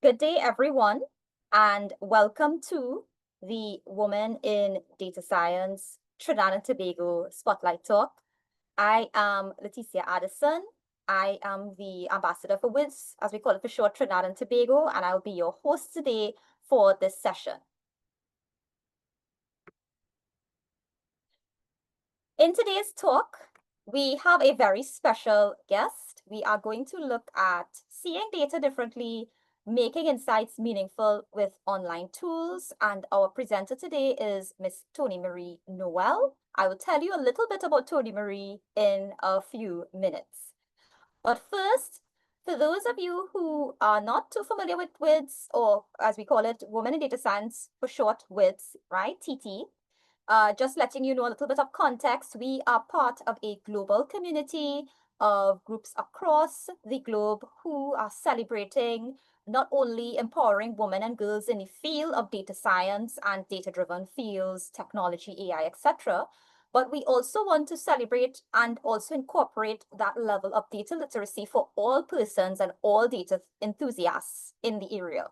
Good day, everyone, and welcome to the Woman in Data Science Trinidad and Tobago Spotlight Talk. I am Leticia Addison. I am the ambassador for WiDS, as we call it for short, Trinidad and Tobago, and I'll be your host today for this session. In today's talk, we have a very special guest. We are going to look at seeing data differently, making insights meaningful with online tools. And our presenter today is Miss Toni-Marie Noel. I will tell you a little bit about Toni-Marie in a few minutes. But first, for those of you who are not too familiar with WiDS, or as we call it, Women in Data Science for short, WiDS, right, TT, just letting you know a little bit of context, we are part of a global community of groups across the globe who are celebrating not only empowering women and girls in the field of data science and data-driven fields, technology, AI, etc., but we also want to celebrate and also incorporate that level of data literacy for all persons and all data enthusiasts in the area.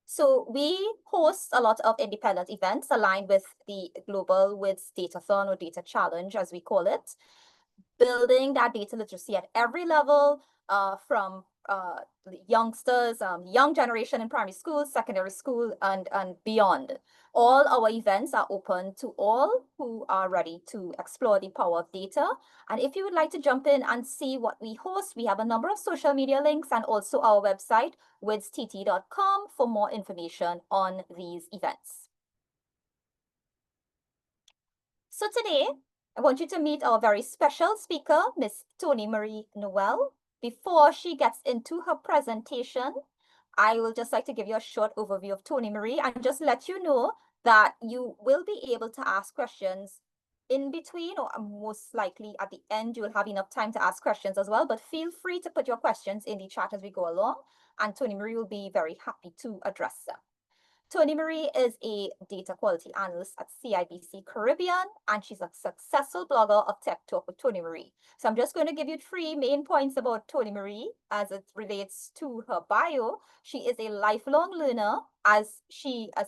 So we host a lot of independent events aligned with the Global WiDS Datathon or Data Challenge, as we call it, building that data literacy at every level, from youngsters, young generation in primary school, secondary school, and beyond. All our events are open to all who are ready to explore the power of data. And if you would like to jump in and see what we host, we have a number of social media links and also our website, widstt.com, for more information on these events. So today, I want you to meet our very special speaker, Miss Toni-Marie Noel. Before she gets into her presentation, I will just like to give you a short overview of Toni-Marie and just let you know that you will be able to ask questions in between, or most likely at the end, you will have enough time to ask questions as well, but feel free to put your questions in the chat as we go along, and Toni-Marie will be very happy to address them. Toni-Marie is a data quality analyst at CIBC Caribbean, and she's a successful blogger of Tech Talk with Toni-Marie. So I'm just going to give you 3 main points about Toni-Marie as it relates to her bio. She is a lifelong learner as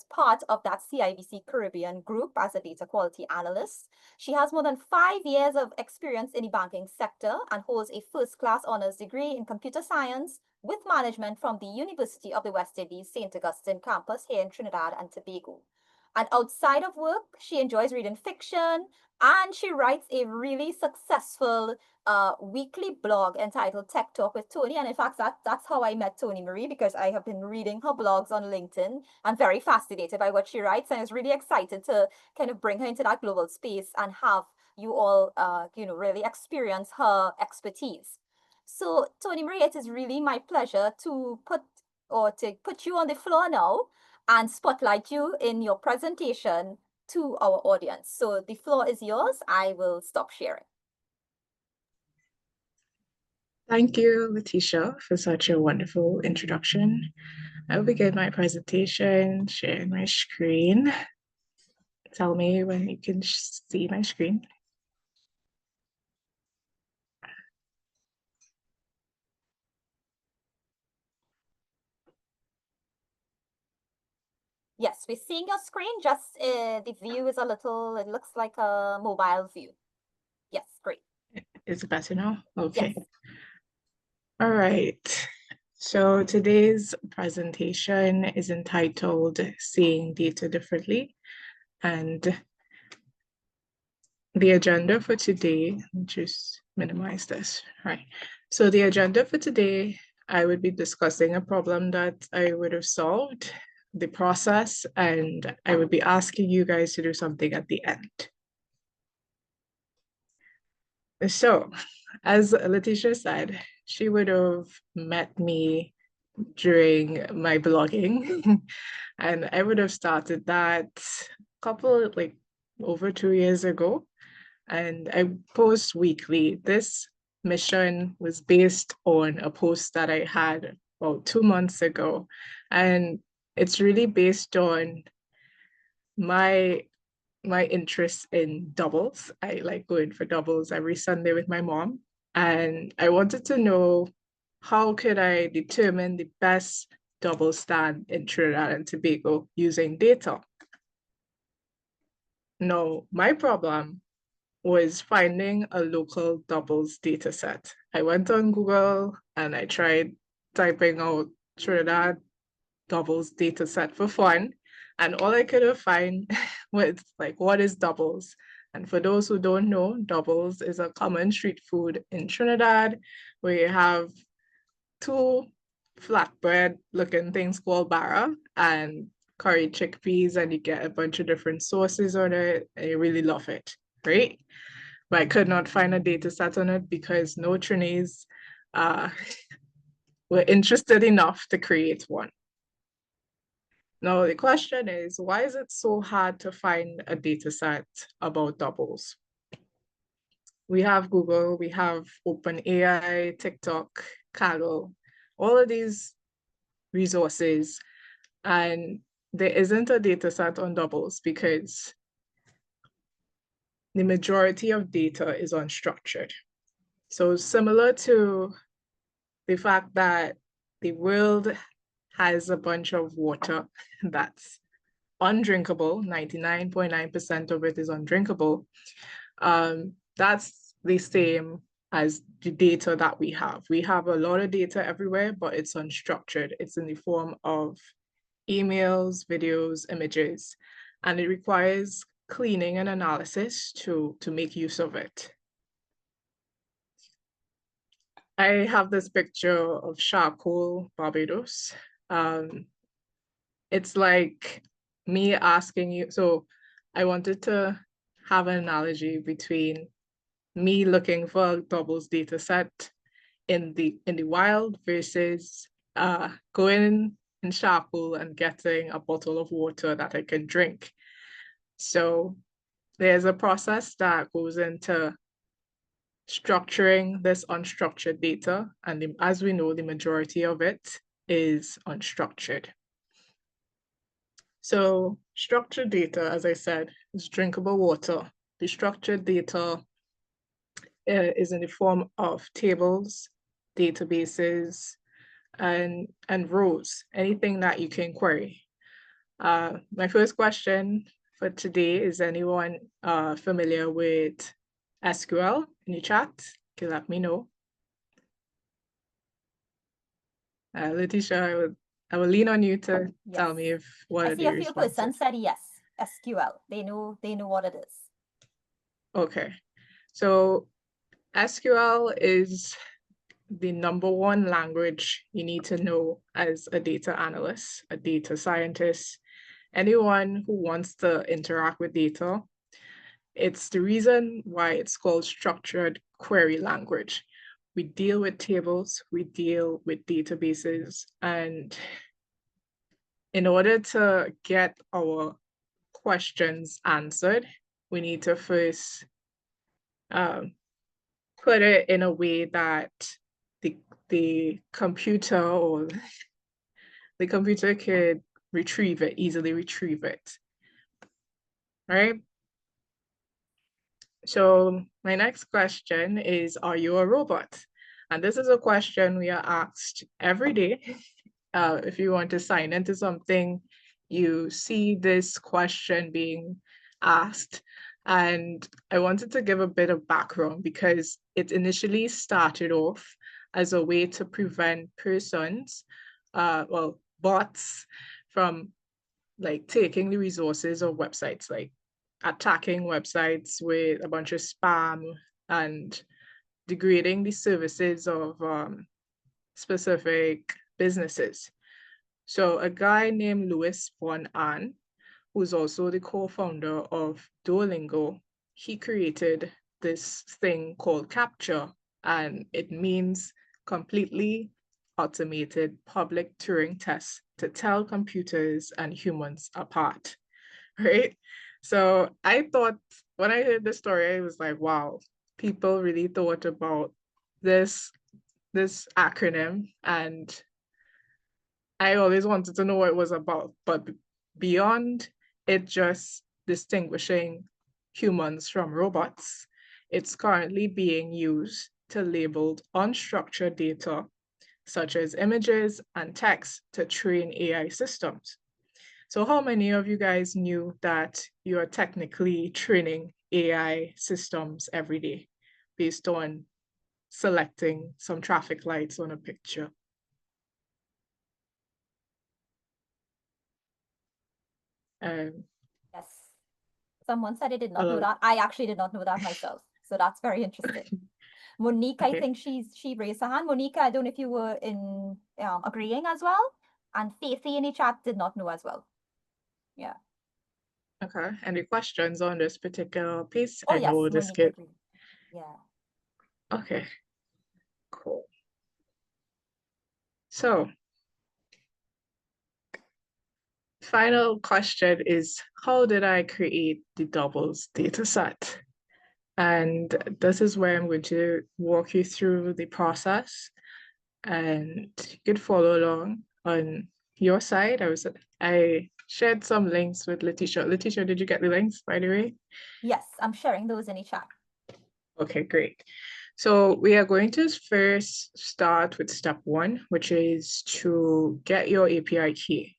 part of that CIBC Caribbean group as a data quality analyst. She has more than 5 years of experience in the banking sector and holds a first-class honors degree in computer science with management from the University of the West Indies, St. Augustine campus here in Trinidad and Tobago. And outside of work, she enjoys reading fiction, and she writes a really successful weekly blog entitled Tech Talk with Toni. And in fact, that's how I met Toni-Marie, because I have been reading her blogs on LinkedIn. I'm very fascinated by what she writes, and I was really excited to kind of bring her into that global space and have you all, really experience her expertise. So, Toni-Marie, it is really my pleasure to put you on the floor now and spotlight you in your presentation to our audience. So the floor is yours. I will stop sharing. Thank you, Leticia, for such a wonderful introduction. I'll begin my presentation, sharing my screen. Tell me when you can see my screen. Yes, we're seeing your screen, just the view is a little, it looks like a mobile view. Yes, great. Is it better now? Okay. Yes. All right. So today's presentation is entitled Seeing Data Differently. And the agenda for today, just minimize this, right? So the agenda for today, I would be discussing a problem that I would have solved, the process, and I would be asking you guys to do something at the end. So, as Leticia said, she would have met me during my blogging, and I would have started that over 2 years ago. And I post weekly. This mission was based on a post that I had about 2 months ago. And it's really based on my interest in doubles. I like going for doubles every Sunday with my mom. And I wanted to know, how could I determine the best double stand in Trinidad and Tobago using data. Now, my problem was finding a local doubles data set. I went on Google and I tried typing out Trinidad doubles data set for fun. And all I could find was like, what is doubles? And for those who don't know, doubles is a common street food in Trinidad where you have two flatbread looking things called barra and curry chickpeas, and you get a bunch of different sauces on it, and you really love it, right? But I could not find a data set on it because no Trinis were interested enough to create one. Now, the question is, why is it so hard to find a data set about doubles? We have Google, we have OpenAI, TikTok, Kaggle, all of these resources, and there isn't a data set on doubles because the majority of data is unstructured. So similar to the fact that the world has a bunch of water that's undrinkable, 99.9% of it is undrinkable. That's the same as the data that we have. We have a lot of data everywhere, but it's unstructured. It's in the form of emails, videos, images, and it requires cleaning and analysis to make use of it. I have this picture of charcoal Barbados. It's like me asking you, so I wanted to have an analogy between me looking for a doubles data set in the wild versus going in charcoal and getting a bottle of water that I can drink. So there's a process that goes into structuring this unstructured data, and as we know, the majority of it is unstructured. So structured data, as I said, is drinkable water. The structured data is in the form of tables, databases, and rows, anything that you can query. My first question for today is anyone familiar with SQL in the chat? Can you let me know? Letitia, I will lean on you to tell me if what are the responses. I see a few persons said yes, SQL. They know what it is. Okay, so SQL is the number one language you need to know as a data analyst, a data scientist, anyone who wants to interact with data. It's the reason why it's called structured query language. We deal with tables, we deal with databases, and in order to get our questions answered, we need to first put it in a way that the computer or the computer could retrieve it, easily retrieve it, right? So my next question is, are you a robot? And this is a question we are asked every day. If you want to sign into something, you see this question being asked. And I wanted to give a bit of background because it initially started off as a way to prevent persons, bots, from like taking the resources of websites, like attacking websites with a bunch of spam and degrading the services of specific businesses. So a guy named Louis von Ahn, who's also the co-founder of Duolingo, he created this thing called CAPTCHA, and it means completely automated public Turing tests to tell computers and humans apart, right? So I thought, when I heard the story, I was like, wow, people really thought about this acronym, and I always wanted to know what it was about. But beyond it just distinguishing humans from robots, it's currently being used to label unstructured data such as images and text, to train AI systems. So how many of you guys knew that you are technically training AI systems every day based on selecting some traffic lights on a picture? Yes. Someone said they did not know Hello. that. I actually did not know that myself. So that's very interesting. Monique, I Okay. think she raised her hand. Monique, I don't know if you were in agreeing as well. And Faithy in the chat did not know as well. Yeah. Okay. Any questions on this particular piece? Oh I yes, know this Monique kid. agreed. Yeah. Okay, cool. So, final question is, how did I create the doubles data set? And this is where I'm going to walk you through the process, and you could follow along on your side. I shared some links with Letitia. Letitia, did you get the links, by the way? Yes, I'm sharing those in the chat. Okay, great. So we are going to first start with step one, which is to get your API key.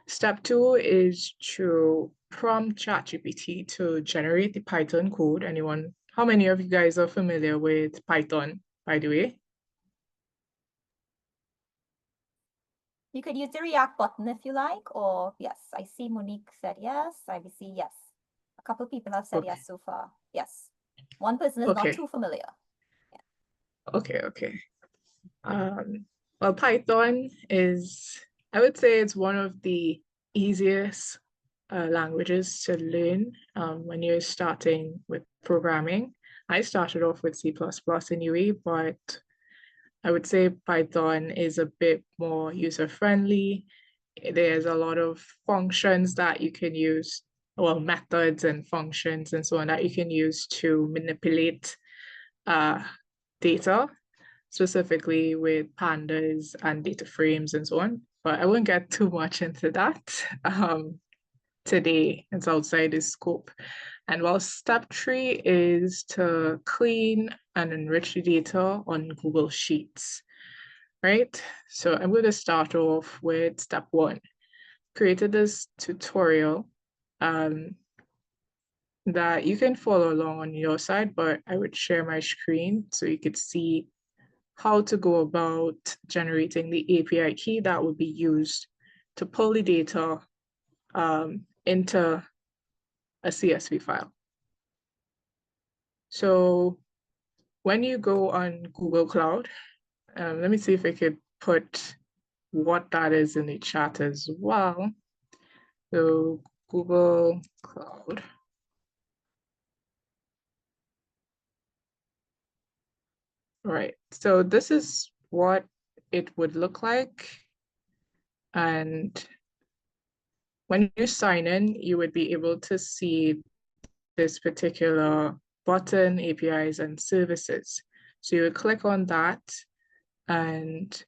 Step two is to prompt ChatGPT to generate the Python code. How many of you guys are familiar with Python, by the way? You could use the React button if you like, or yes, I see Monique said yes, CIBC yes. A couple people have said Okay, yes so far. Yes. One person is not okay, too familiar. okay. Well, Python is, I would say it's one of the easiest languages to learn when you're starting with programming. I started off with C++ anyway, but I would say Python is a bit more user-friendly. There's a lot of functions that you can use, well, methods and functions and so on that you can use to manipulate uh, data, specifically with pandas and data frames and so on. But I won't get too much into that today. It's outside the scope. And while step three is to clean and enrich the data on Google Sheets, right? So I'm going to start off with step one. Created this tutorial that you can follow along on your side, but I would share my screen so you could see how to go about generating the API key that will be used to pull the data into a CSV file. So when you go on Google Cloud, let me see if I could put what that is in the chat as well. So Google Cloud. Right. So this is what it would look like. And when you sign in, you would be able to see this particular button, APIs and services. So you would click on that and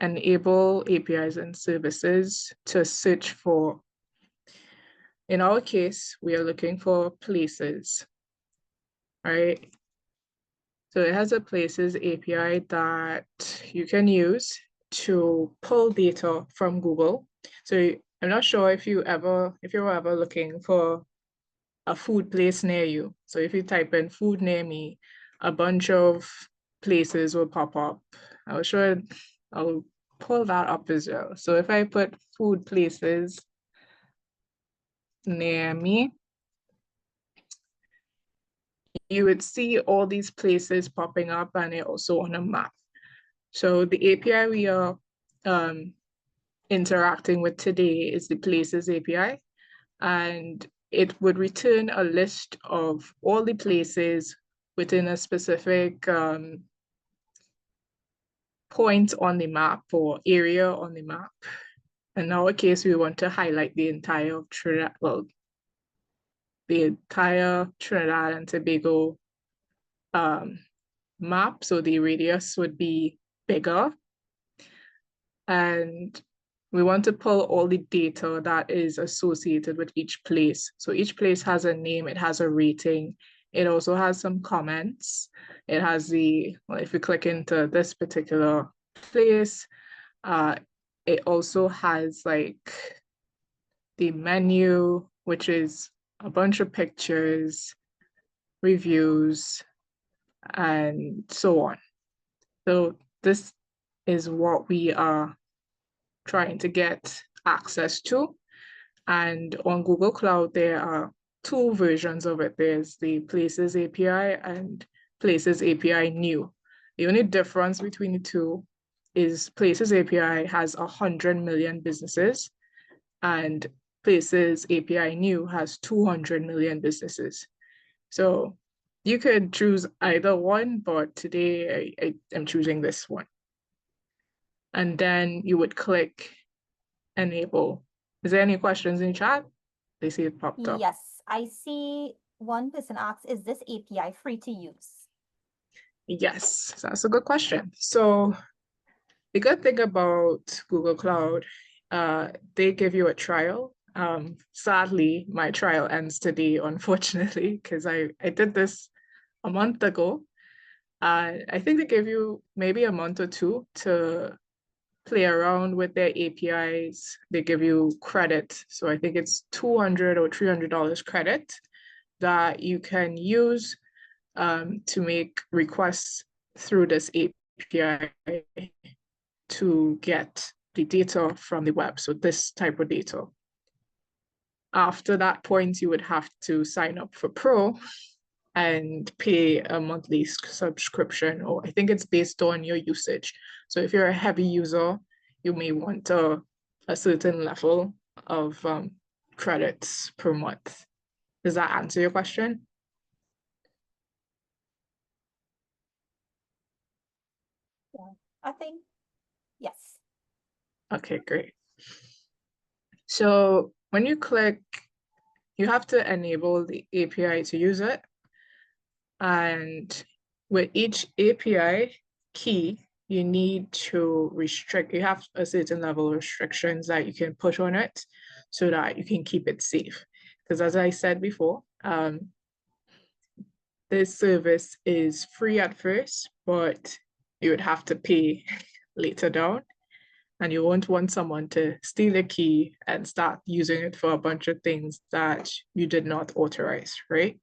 enable APIs and services to search for. In our case, we are looking for places, right? So it has a places API that you can use to pull data from Google. So I'm not sure if you're ever looking for a food place near you. So if you type in food near me, a bunch of places will pop up. I'll pull that up as well. So if I put food places near me, you would see all these places popping up and they're also on a map. So the API we are interacting with today is the places API, and it would return a list of all the places within a specific point on the map or area on the map. In our case, we want to highlight the entire Trinidad, well, the entire Trinidad and Tobago map. So the radius would be bigger. And we want to pull all the data that is associated with each place. So each place has a name, it has a rating, it also has some comments. It has well, if you click into this particular place. It also has like the menu, which is a bunch of pictures, reviews, and so on. So this is what we are trying to get access to. And on Google Cloud, there are two versions of it. There's the Places API and Places API New. The only difference between the two is Places API has 100 million businesses and Places API New has 200 million businesses. So you could choose either one, but today I am choosing this one. And then you would click enable. Is there any questions in chat? They see it popped up. Yes, I see one person asks, is this API free to use? Yes, that's a good question. So the good thing about Google Cloud, they give you a trial. Sadly, my trial ends today, unfortunately, because I did this a month ago. I think they give you maybe a month or two to play around with their APIs. They give you credit. So I think it's $200 or $300 credit that you can use to make requests through this API to get the data from the web. So this type of data. After that point, you would have to sign up for Pro and pay a monthly subscription, or I think it's based on your usage. So if you're a heavy user, you may want a certain level of credits per month. Does that answer your question? Yeah, I think yes. Okay, great. So when you click, you have to enable the API to use it. And with each API key, you need to restrict, you have a certain level of restrictions that you can put on it so that you can keep it safe. Because as I said before, this service is free at first, but you would have to pay later down. And you won't want someone to steal a key and start using it for a bunch of things that you did not authorize, right?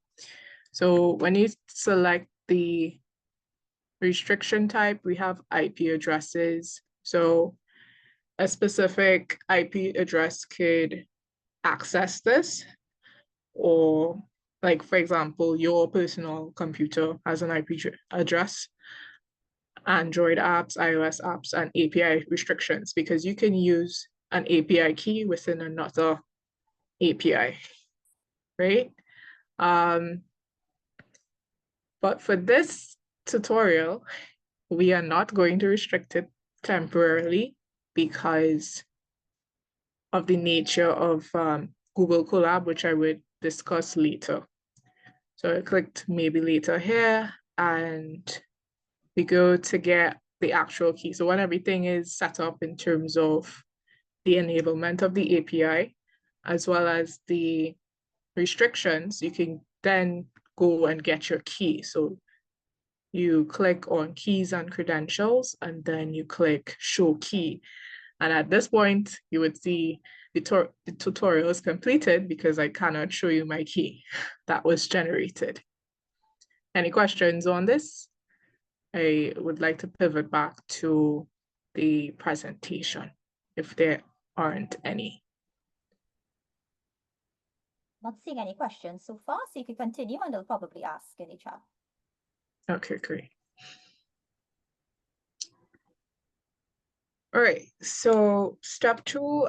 So when you select the restriction type, we have IP addresses. So a specific IP address could access this, or like, for example, your personal computer has an IP address, Android apps, iOS apps, and API restrictions, because you can use an API key within another API, right? But for this tutorial, we are not going to restrict it temporarily because of the nature of Google Colab, which I would discuss later. So I clicked maybe later here, and we go to get the actual key. So when everything is set up in terms of the enablement of the API, as well as the restrictions, you can then go and get your key. So you click on keys and credentials, and then you click show key. And at this point, you would see the tutorial is completed because I cannot show you my key that was generated. Any questions on this? I would like to pivot back to the presentation if there aren't any. Not seeing any questions so far, so you can continue and they'll probably ask in the chat. Okay, great. All right, so step 2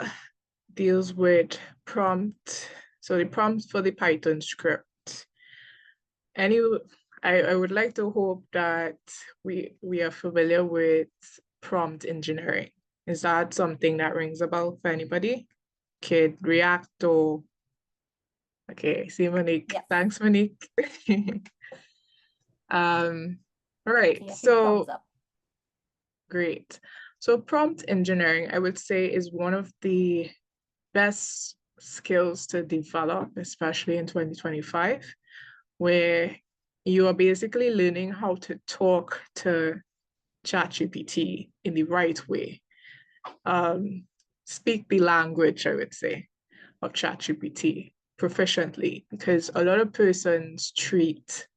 deals with prompt. So the prompt for the Python script. I would like to hope that we are familiar with prompt engineering. Is that something that rings a bell for anybody? Kid, React, or okay, see Monique. Yes. Thanks, Monique. All right, Okay, so great. So prompt engineering, I would say, is one of the best skills to develop, especially in 2025, where you are basically learning how to talk to ChatGPT in the right way. Speak the language, I would say, of ChatGPT proficiently, because a lot of persons treat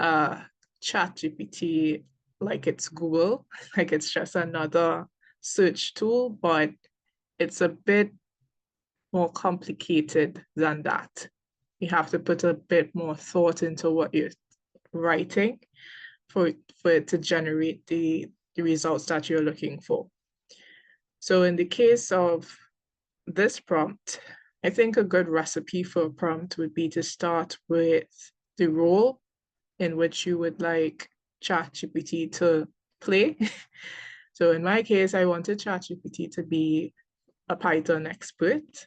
ChatGPT like it's Google, like it's just another search tool, but it's a bit more complicated than that. You have to put a bit more thought into what you're writing for it to generate the results that you're looking for. So in the case of this prompt, I think a good recipe for a prompt would be to start with the role in which you would like ChatGPT to play. So in my case, I wanted ChatGPT to be a Python expert.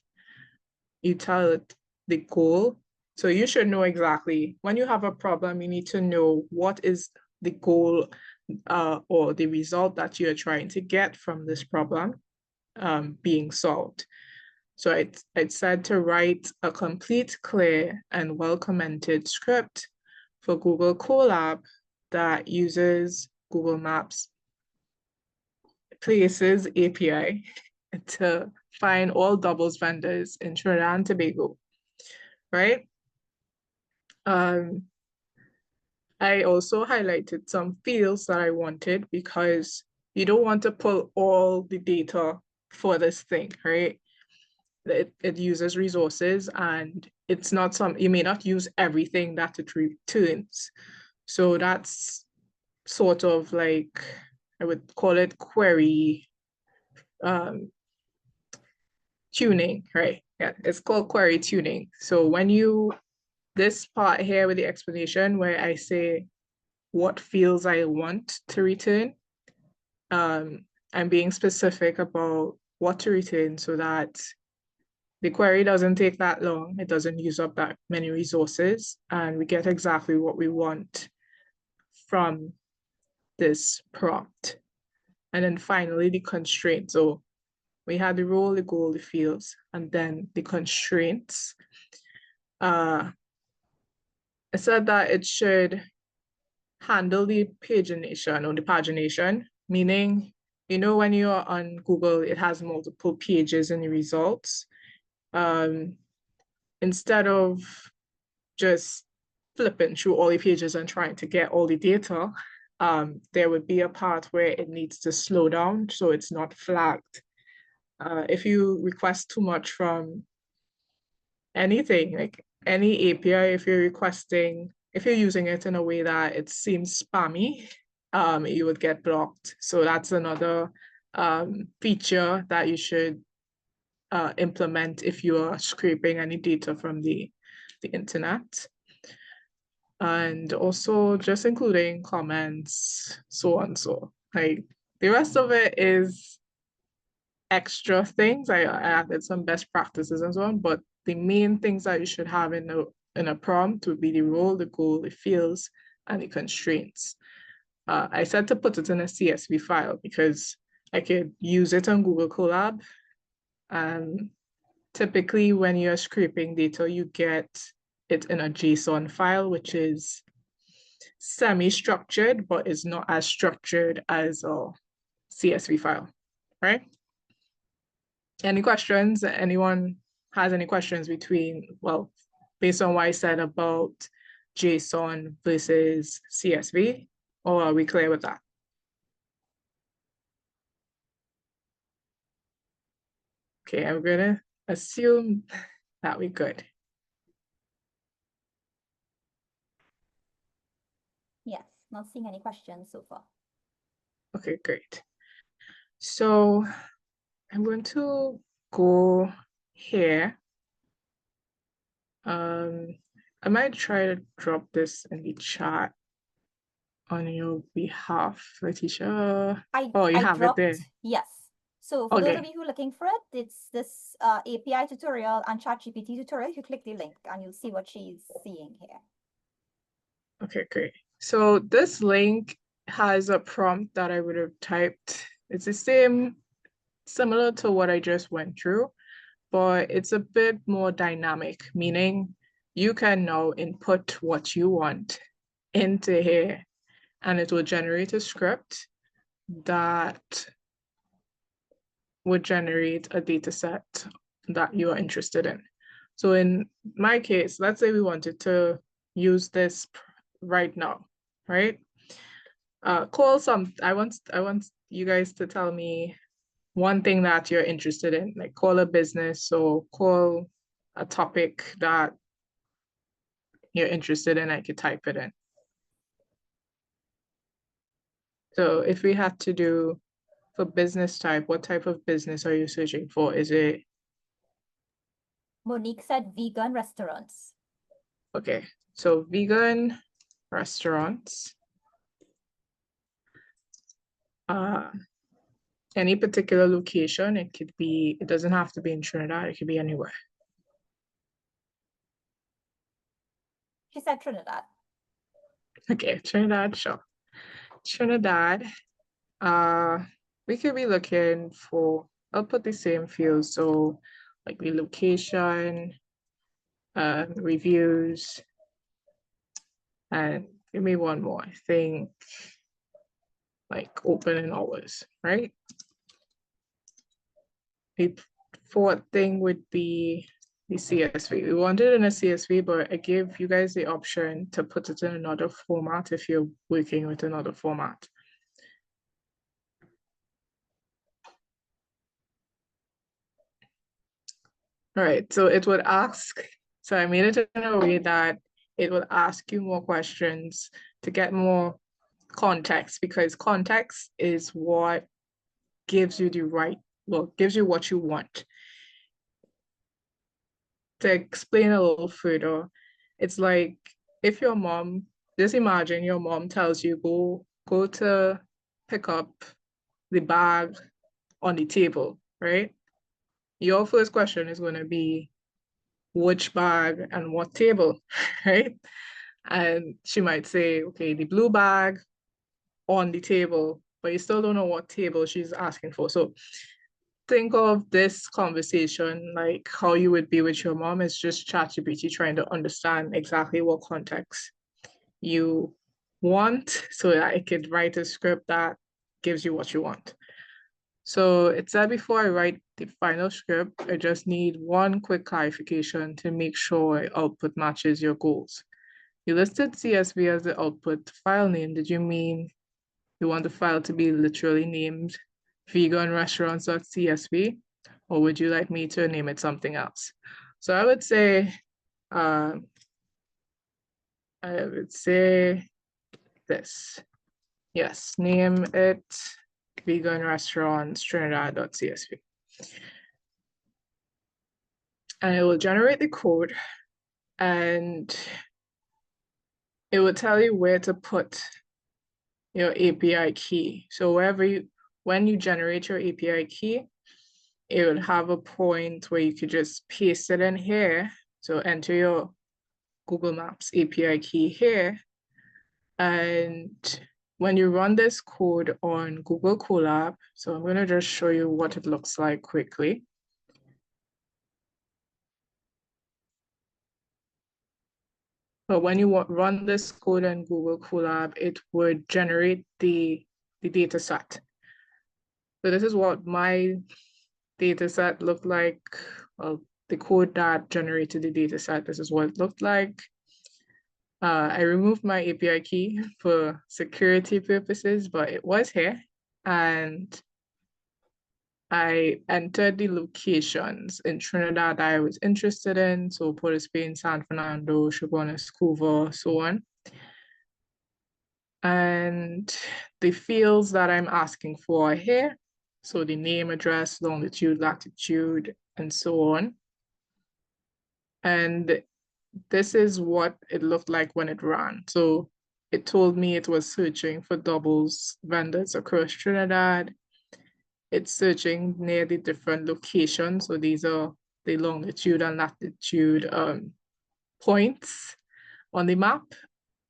You tell it the goal. So you should know exactly when you have a problem, you need to know what is the goal or the result that you're trying to get from this problem being solved. So I'd said to write a complete, clear, and well-commented script for Google Colab that uses Google Maps Places API to find all doubles vendors in Trinidad and Tobago, right? I also highlighted some fields that I wanted because you don't want to pull all the data for this thing, right? It uses resources and it's not some, you may not use everything that it returns. So that's sort of like, I would call it query tuning, right? Yeah, it's called query tuning. So when this part here with the explanation where I say what fields I want to return, I'm being specific about what to return so that the query doesn't take that long, it doesn't use up that many resources, and we get exactly what we want from this prompt. And then finally, the constraints. So we had the role, the goal, the fields, and then the constraints. I said that it should handle the pagination or the pagination, meaning, when you're on Google, it has multiple pages in the results. Instead of just flipping through all the pages and trying to get all the data, there would be a part where it needs to slow down so it's not flagged. If you request too much from anything, like any API, if you're using it in a way that it seems spammy, you would get blocked. So that's another feature that you should implement if you are scraping any data from the internet. And also just including comments, so on so. Like the rest of it is extra things. I added some best practices and so on, but the main things that you should have in a prompt would be the role, the goal, the fields, and the constraints. I said to put it in a CSV file because I could use it on Google Colab. And typically when you're scraping data, you get it in a JSON file, which is semi-structured, but is not as structured as a CSV file, right? Any questions? Anyone has any questions based on what I said about JSON versus CSV, or are we clear with that? Okay, I'm gonna assume that we're good. Yes, not seeing any questions so far. Okay, great. So I'm going to go here. I might try to drop this in the chat on your behalf, Letitia. You have it there. Yes. So for those of you who are looking for it, it's this API tutorial and ChatGPT tutorial. You click the link and you'll see what she's seeing here. Okay, great. So this link has a prompt that I would have typed. It's the same, similar to what I just went through, but it's a bit more dynamic, meaning you can now input what you want into here and it will generate a script that would generate a data set that you are interested in. So in my case, let's say we wanted to use this right now, right? I want you guys to tell me one thing that you're interested in, like call a business or call a topic that you're interested in. I could type it in. So if we had to do for business type, what type of business are you searching for? Is it Monique said vegan restaurants. okay? So vegan restaurants. Any particular location. It could be, it doesn't have to be in Trinidad, it could be anywhere. She said Trinidad. Okay, Trinidad, sure. Trinidad, we could be looking for, I'll put the same fields, so like the location, reviews, and give me one more, I think, like opening hours, right? The fourth thing would be the CSV. We wanted in a CSV, but I give you guys the option to put it in another format if you're working with another format. All right, so it would ask, so I made it in a way that it would ask you more questions to get more context, because context is what gives you the right, well, gives you what you want. To explain a little further, it's like if your mom, just imagine your mom tells you go to pick up the bag on the table, right? Your first question is going to be which bag and what table, right? And she might say, okay, the blue bag on the table, but you still don't know what table she's asking for. So think of this conversation like how you would be with your mom. It's just ChatGPT trying to understand exactly what context you want so that I could write a script that gives you what you want. So it said before I write the final script, I just need one quick clarification to make sure output matches your goals. You listed CSV as the output file name. Did you mean you want the file to be literally named vegan restaurants.csv, or would you like me to name it something else? So I would say this. Yes, name it vegan restaurants Trinidad.csv. And it will generate the code and it will tell you where to put your API key. So when you generate your API key, it would have a point where you could just paste it in here. So enter your Google Maps API key here. And when you run this code on Google Colab, so I'm going to just show you what it looks like quickly. But when you run this code in Google Colab, it would generate the data set. So this is what my data set looked like. Well, the code that generated the data set, this is what it looked like. I removed my API key for security purposes, but it was here. And I entered the locations in Trinidad that I was interested in. So Port of Spain, San Fernando, Chaguanas, Cuba, so on. And the fields that I'm asking for are here. So the name, address, longitude, latitude, and so on. And this is what it looked like when it ran. So it told me it was searching for doubles vendors across Trinidad. It's searching near the different locations. So these are the longitude and latitude points on the map.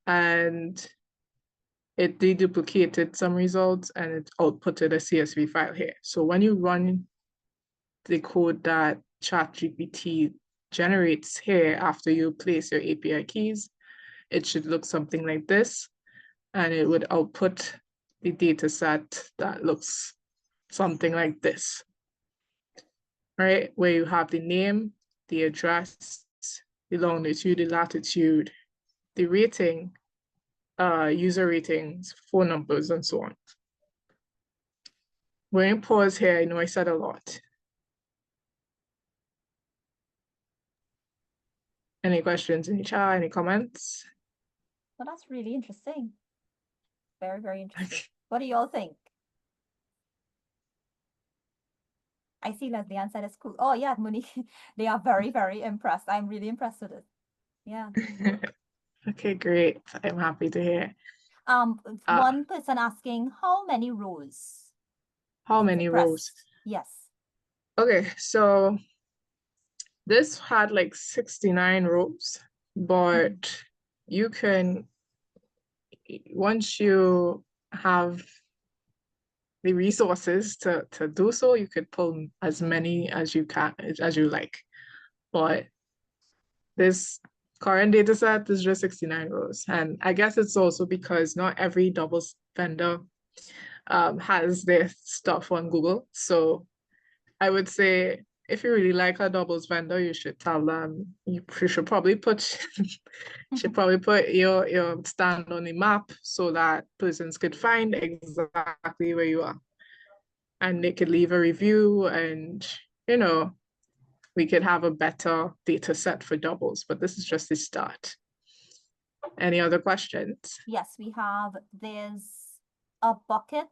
And it deduplicated some results and it outputted a CSV file here. So when you run the code that ChatGPT generates here after you place your API keys, it should look something like this, and it would output the data set that looks something like this, right? Where you have the name, the address, the longitude, the latitude, the rating, user ratings, phone numbers, and so on. We're going to pause here. I know I said a lot. Any questions in the chat? Any comments? Well, that's really interesting. Very, very interesting. What do you all think? I see Leslie Ann said it's cool. Oh yeah, Monique, they are very, very impressed. I'm really impressed with it. Yeah. Okay, great. I'm happy to hear. One person asking, how many rows? How many rows? Yes. Okay, so this had like 69 rows, but you can, once you have the resources to do so, you could pull as many as you can, as you like. But this current data set is just 69 rows. And I guess it's also because not every doubles vendor has their stuff on Google. So I would say if you really like a doubles vendor, you should tell them you should probably put your stand on the map so that persons could find exactly where you are. And they could leave a review and we could have a better data set for doubles, but this is just the start. Any other questions? Yes, there's a bucket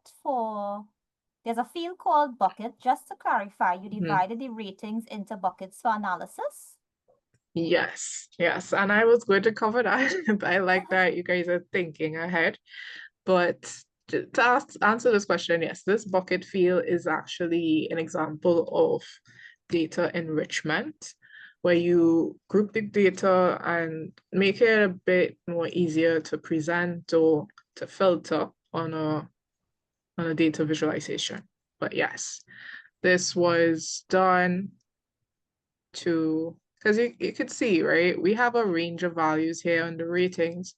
there's a field called bucket. Just to clarify, you divided the ratings into buckets for analysis? Yes, and I was going to cover that. I like that you guys are thinking ahead. But to answer this question, yes, this bucket field is actually an example of data enrichment, where you group the data and make it a bit more easier to present or to filter on a data visualization. But yes, this was done because you could see, right? We have a range of values here on the ratings,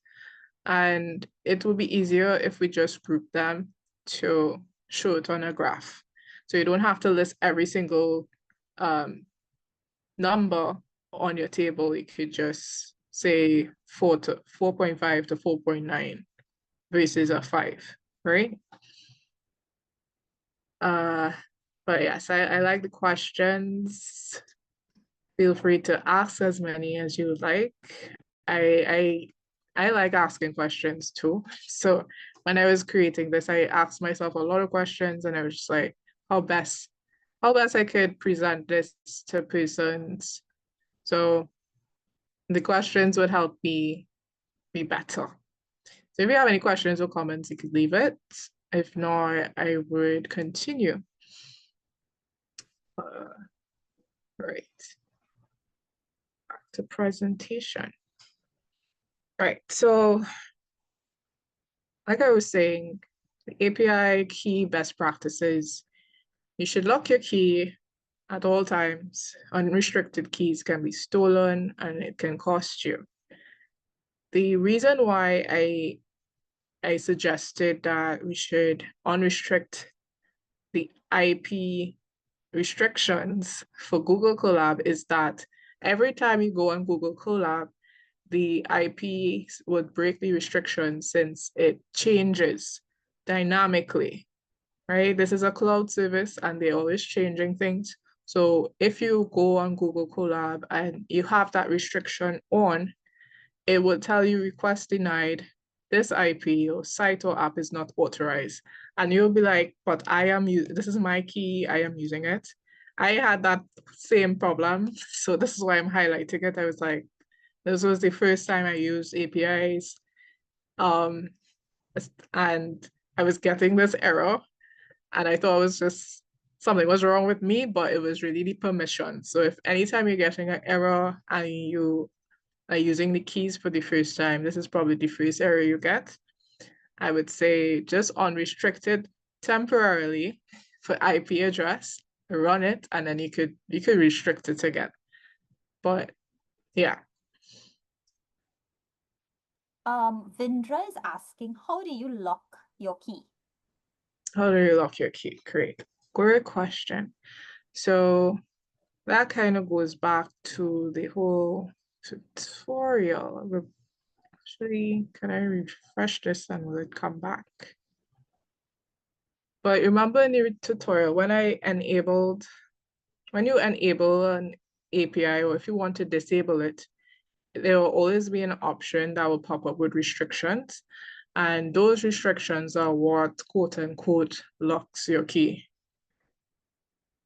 and it would be easier if we just group them to show it on a graph. So you don't have to list every single number on your table. You could just say 4.5 to 4.9 versus a 5, right? But yes, I like the questions. Feel free to ask as many as you would like. I like asking questions too. So when I was creating this, I asked myself a lot of questions, and I was just like, how best I could present this to persons. So the questions would help me be better. So if you have any questions or comments, you could leave it. If not, I would continue. Right. Back to presentation. Right. So like I was saying, the API key best practices, you should lock your key at all times. Unrestricted keys can be stolen and it can cost you. The reason why I suggested that we should unrestrict the IP restrictions for Google Colab is that every time you go on Google Colab, the IP would break the restriction since it changes dynamically, right? This is a cloud service and they're always changing things. So if you go on Google Colab and you have that restriction on, it will tell you request denied. This IP or site or app is not authorized. And you'll be like, but this is my key, I am using it. I had that same problem. So this is why I'm highlighting it. I was like, this was the first time I used APIs. And I was getting this error, and I thought it was just something was wrong with me, but it was really the permission. So if anytime you're getting an error and you are using the keys for the first time, this is probably the first error you get. I would say just unrestricted temporarily for IP address, run it, and then you could restrict it again. But yeah. Vindra is asking, how do you lock your key? How do you lock your key? Great question. So that kind of goes back to the whole tutorial. Actually, can I refresh this and will it come back? But remember in the tutorial, when you enable an API, or if you want to disable it, there will always be an option that will pop up with restrictions. And those restrictions are what quote unquote locks your key.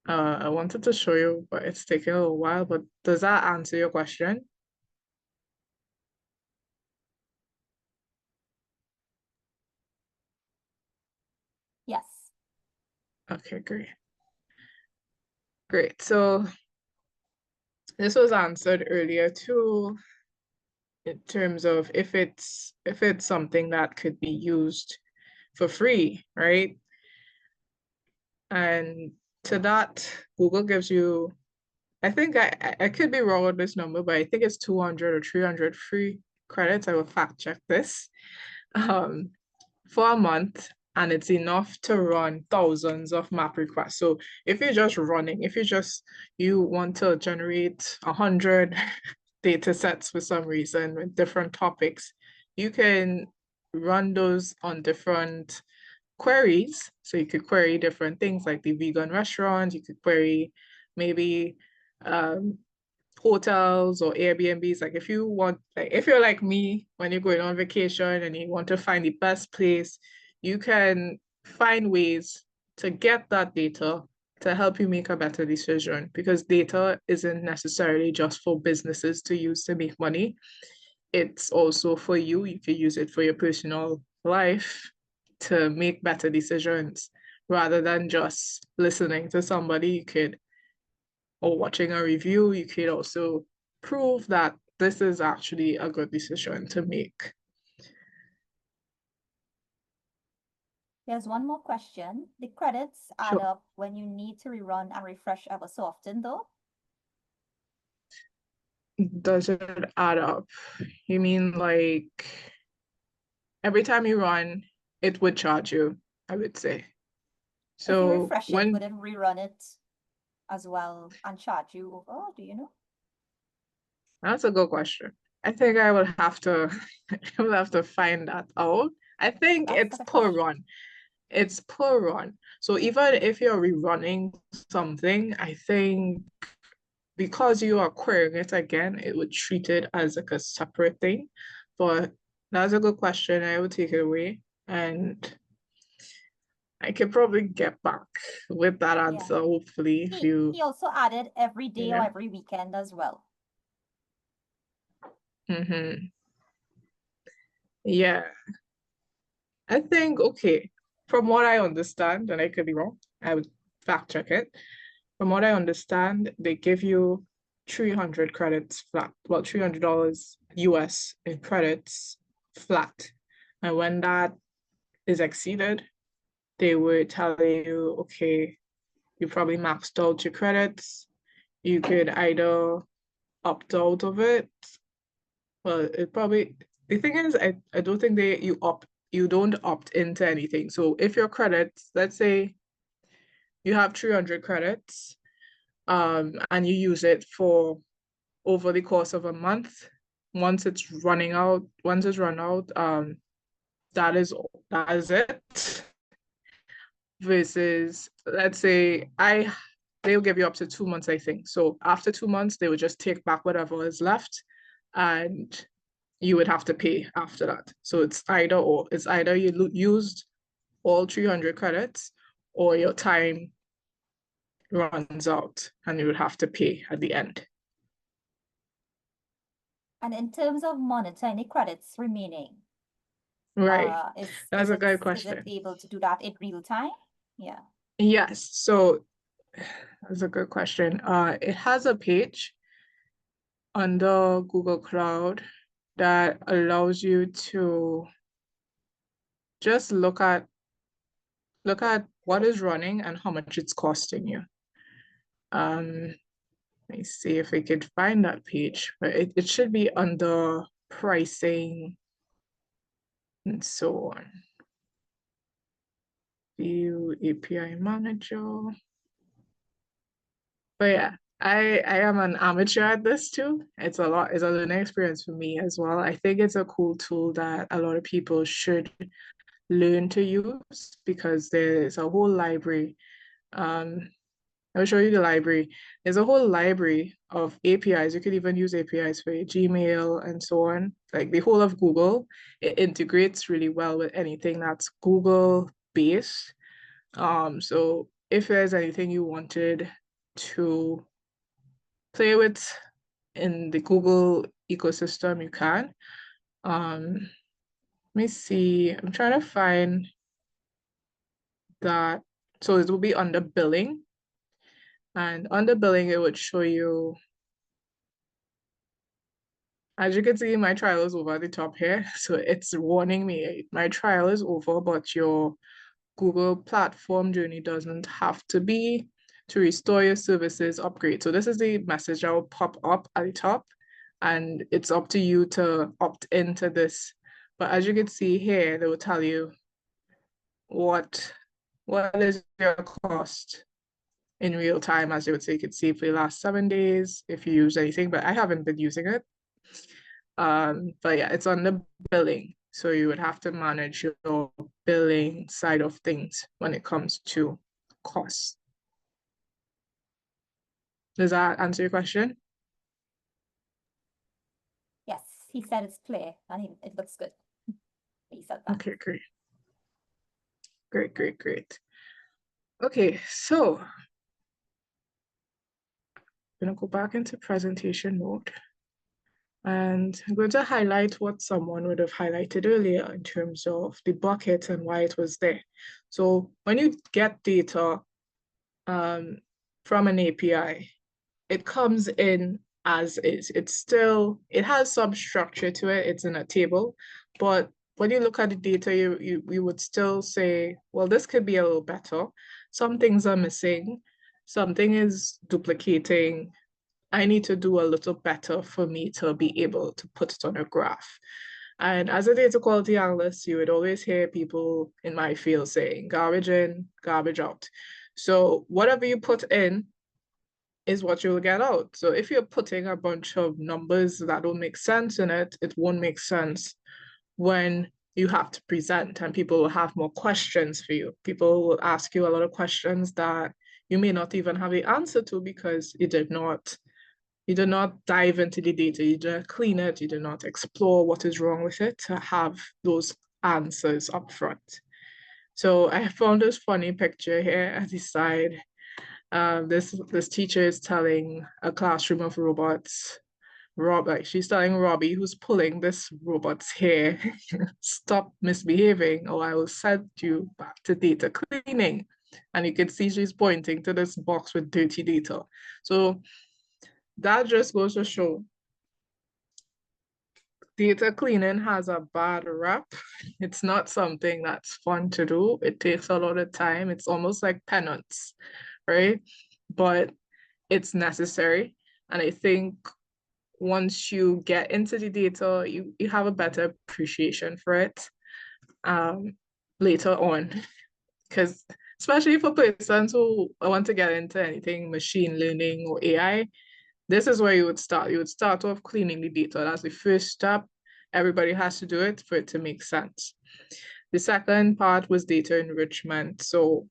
I wanted to show you, but it's taking a little while. But does that answer your question? Yes. Okay, great. Great. So this was answered earlier too, in terms of if it's something that could be used for free, right? And to that, Google gives you, I think I could be wrong on this number, but I think it's 200 or 300 free credits. I will fact check this. For a month, and it's enough to run thousands of map requests. So if you're just running, you want to generate 100 data sets for some reason with different topics, you can run those on different queries. So you could query different things like the vegan restaurant, you could query maybe um, hotels or Airbnbs. Like if you want, like if you're like me, when you're going on vacation and you want to find the best place, you can find ways to get that data to help you make a better decision, because data isn't necessarily just for businesses to use to make money. It's also for you. You can use it for your personal life to make better decisions rather than just listening to somebody. You could, or watching a review, you could also prove that this is actually a good decision to make. There's one more question. The credits add Sure. up when you need to rerun and refresh ever so often, though? Does it add up? You mean like every time you run, it would charge you, I would say. If you So refresh it, would when it rerun it as well and charge you over? Do you know? That's a good question. I think I will have to I will have to find that out. I think That's it's not a per question. run. It's per run. So even if you're rerunning something, I think because you are querying it again, it would treat it as like a separate thing. But that's a good question. I would take it away, and I could probably get back with that Yeah. answer, hopefully, if you, He also added every you day or know. every weekend as well. Yeah. I think, okay, from what I understand, and I could be wrong, I would fact check it. From what I understand, they give you 300 credits flat, well, $300 US in credits flat. And when that is exceeded, they would tell you, okay, you probably maxed out your credits. You could either opt out of it. Well, it probably, the thing is, I don't think you don't opt into anything. So if your credits, let's say you have 300 credits, and you use it for over the course of a month, once it's run out, that is it. Versus, let's say they'll give you up to 2 months, I think. So after 2 months, they would just take back whatever is left, and you would have to pay after that. So it's either or. It's either you used all 300 credits, or your time runs out and you would have to pay at the end. And in terms of monitoring the credits remaining, Right. That's a good is it question. able to do that in real time? Yeah. Yes. So that's a good question. It has a page under Google Cloud that allows you to just look at what is running and how much it's costing you. Let me see if we could find that page, but it should be under pricing and so on. View API Manager. But yeah, I am an amateur at this too. It's a learning experience for me as well. I think it's a cool tool that a lot of people should learn to use because there's a whole library. I'll show you the library. There's a whole library of APIs. You could even use APIs for your Gmail and so on. Like the whole of Google, it integrates really well with anything that's Google based. So if there's anything you wanted to play with in the Google ecosystem, you can. Let me see. I'm trying to find that. So it will be under billing. And under billing, it would show you, as you can see, my trial is over at the top here. So it's warning me, my trial is over, but your Google platform journey doesn't have to be to restore your services upgrade. So this is the message that will pop up at the top, and it's up to you to opt into this. But as you can see here, they will tell you what is your cost in real time, as they would say. You could see for the last 7 days if you use anything, but I haven't been using it. But yeah, it's on the billing. So you would have to manage your billing side of things when it comes to costs. Does that answer your question? Yes, he said it's clear and it looks good. He said that. Okay, great. Great. Okay, so I'm gonna go back into presentation mode. And I'm going to highlight what someone would have highlighted earlier in terms of the bucket and why it was there. So when you get data from an API, it comes in as is. It has some structure to it. It's in a table, but when you look at the data, you would still say, well, this could be a little better. Some things are missing. Something is duplicating. I need to do a little better for me to be able to put it on a graph. And as a data quality analyst, you would always hear people in my field saying garbage in, garbage out. So whatever you put in is what you'll get out. So if you're putting a bunch of numbers that don't make sense in it, it won't make sense when you have to present, and people will have more questions for you. People will ask you a lot of questions that you may not even have the answer to because you did not dive into the data, you did not clean it, you did not explore what is wrong with it to have those answers up front. So I found this funny picture here at the side. This teacher is telling a classroom of robots, she's telling Robbie, who's pulling this robot's hair, stop misbehaving or I will send you back to data cleaning. And you can see she's pointing to this box with dirty data. So that just goes to show data cleaning has a bad rap. It's not something that's fun to do. It takes a lot of time. It's almost like penance, right? But it's necessary. And I think once you get into the data, you have a better appreciation for it later on. Because especially for persons who want to get into anything machine learning or AI, this is where you would start. You would start off cleaning the data. That's the first step. Everybody has to do it for it to make sense. The second part was data enrichment. So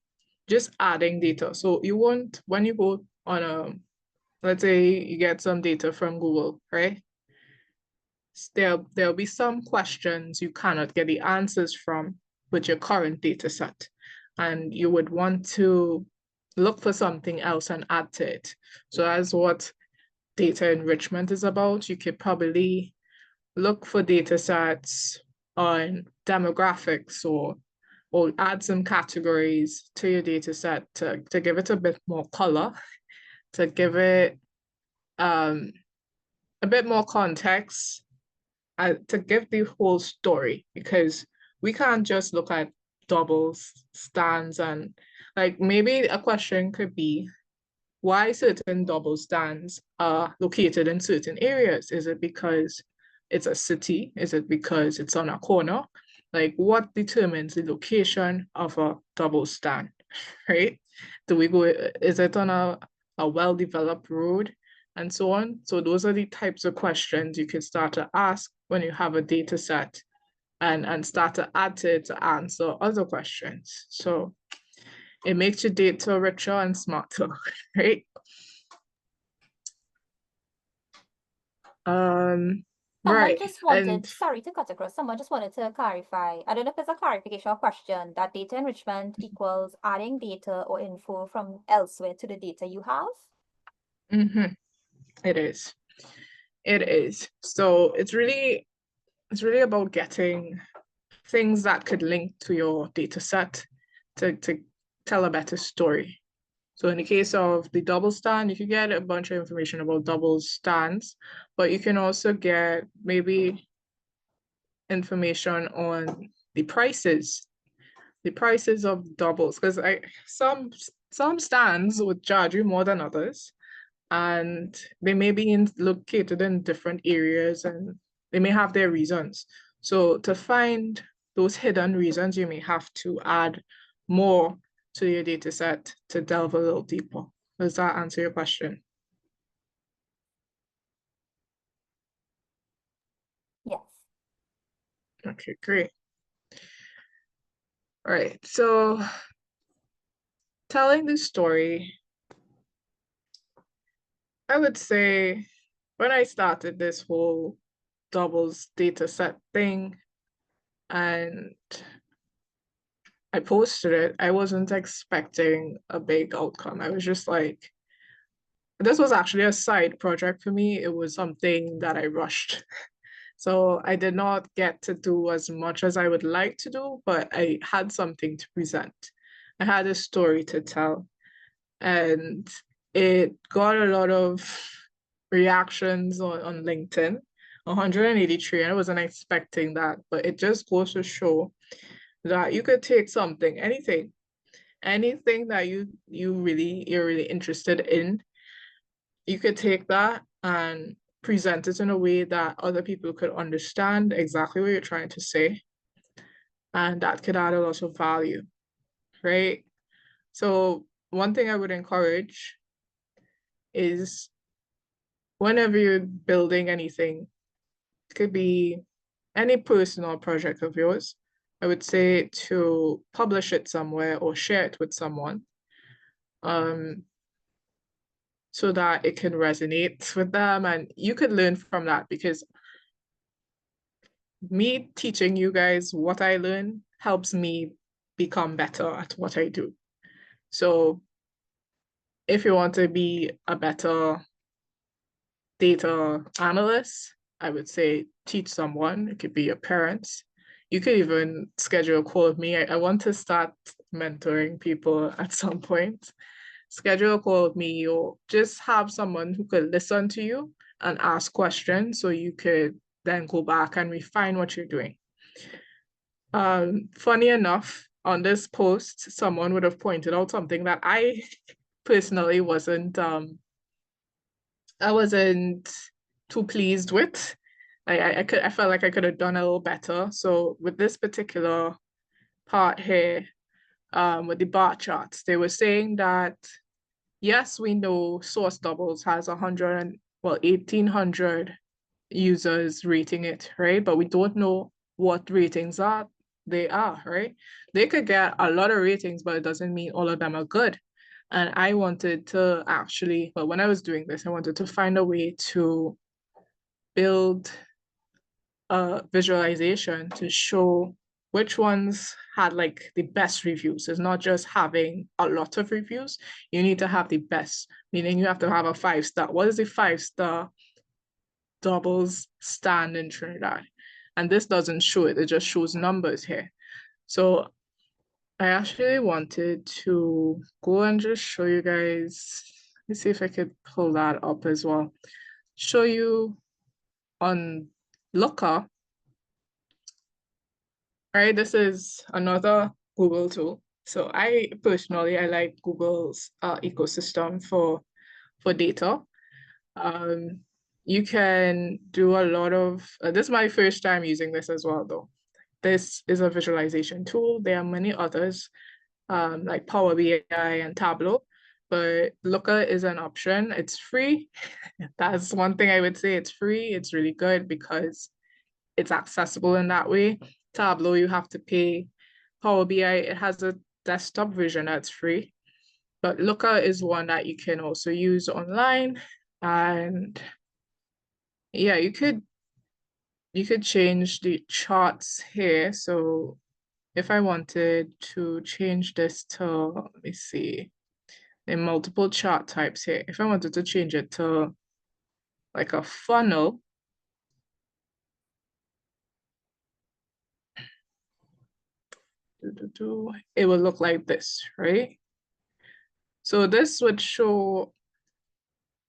just adding data. So you won't, when you go on let's say you get some data from Google, right? There'll be some questions you cannot get the answers from with your current data set. And you would want to look for something else and add to it. So that's what data enrichment is about. You could probably look for data sets on demographics or add some categories to your data set to give it a bit more color, to give it a bit more context, to give the whole story, because we can't just look at doubles, stands, and like maybe a question could be, why certain double stands are located in certain areas? Is it because it's a city? Is it because it's on a corner? Like, what determines the location of a double stand, right? Do we go, is it on a well-developed road, and so on? So those are the types of questions you can start to ask when you have a data set, and start to add to it to answer other questions. So it makes your data richer and smarter, right? Someone Right. just And wanted, sorry to cut across, someone just wanted to clarify. I don't know if it's a clarification or question that data enrichment equals adding data or info from elsewhere to the data you have. it is. It is. So it's really about getting things that could link to your data set to tell a better story. So in the case of the double stand, you can get a bunch of information about double stands, but you can also get maybe information on the prices of doubles, because some stands would charge you more than others, and they may be located in different areas, and they may have their reasons. So to find those hidden reasons, you may have to add more to your data set to delve a little deeper. Does that answer your question? Yes. Okay, great. All right, so telling the story, I would say when I started this whole doubles data set thing and I posted it, I wasn't expecting a big outcome. I was just like, this was actually a side project for me. It was something that I rushed. So I did not get to do as much as I would like to do, but I had something to present. I had a story to tell, and it got a lot of reactions on LinkedIn, 183, and I wasn't expecting that, but it just goes to show that you could take something, anything that you're really interested in, you could take that and present it in a way that other people could understand exactly what you're trying to say, and that could add a lot of value, right? So one thing I would encourage is whenever you're building anything, it could be any personal project of yours, I would say to publish it somewhere or share it with someone, um, so that it can resonate with them and you could learn from that, because me teaching you guys what I learn helps me become better at what I do. So if you want to be a better data analyst, I would say teach someone. It could be your parents. You could even schedule a call with me. I want to start mentoring people at some point. Schedule a call with me, or just have someone who could listen to you and ask questions so you could then go back and refine what you're doing. Funny enough, on this post, someone would have pointed out something that I personally I wasn't too pleased with. I felt like I could have done a little better. So with this particular part here, with the bar charts, they were saying that yes, we know Source Doubles has 1,800 users rating it, right? But we don't know what ratings they are, right? They could get a lot of ratings, but it doesn't mean all of them are good. And I wanted to actually, well, when I was doing this, I wanted to find a way to build a visualization to show which ones had like the best reviews. It's not just having a lot of reviews. You need to have the best, meaning you have to have a 5-star. What is a 5-star doubles stand in Trinidad? And this doesn't show it, it just shows numbers here. So I actually wanted to go and just show you guys. Let me see if I could pull that up as well. Show you on Looker. Right, this is another Google tool. So I personally, I like Google's ecosystem for data. You can do a lot of, this is my first time using this as well though. this is a visualization tool. There are many others, like Power BI and Tableau, but Looker is an option. It's free. That's one thing I would say. It's free. It's really good because it's accessible in that way. Tableau, you have to pay. Power BI, it has a desktop version that's free. But Looker is one that you can also use online. And yeah, you could change the charts here. So if I wanted to change this to, let me see, in multiple chart types here. If I wanted to change it to like a funnel, it will look like this, right? So this would show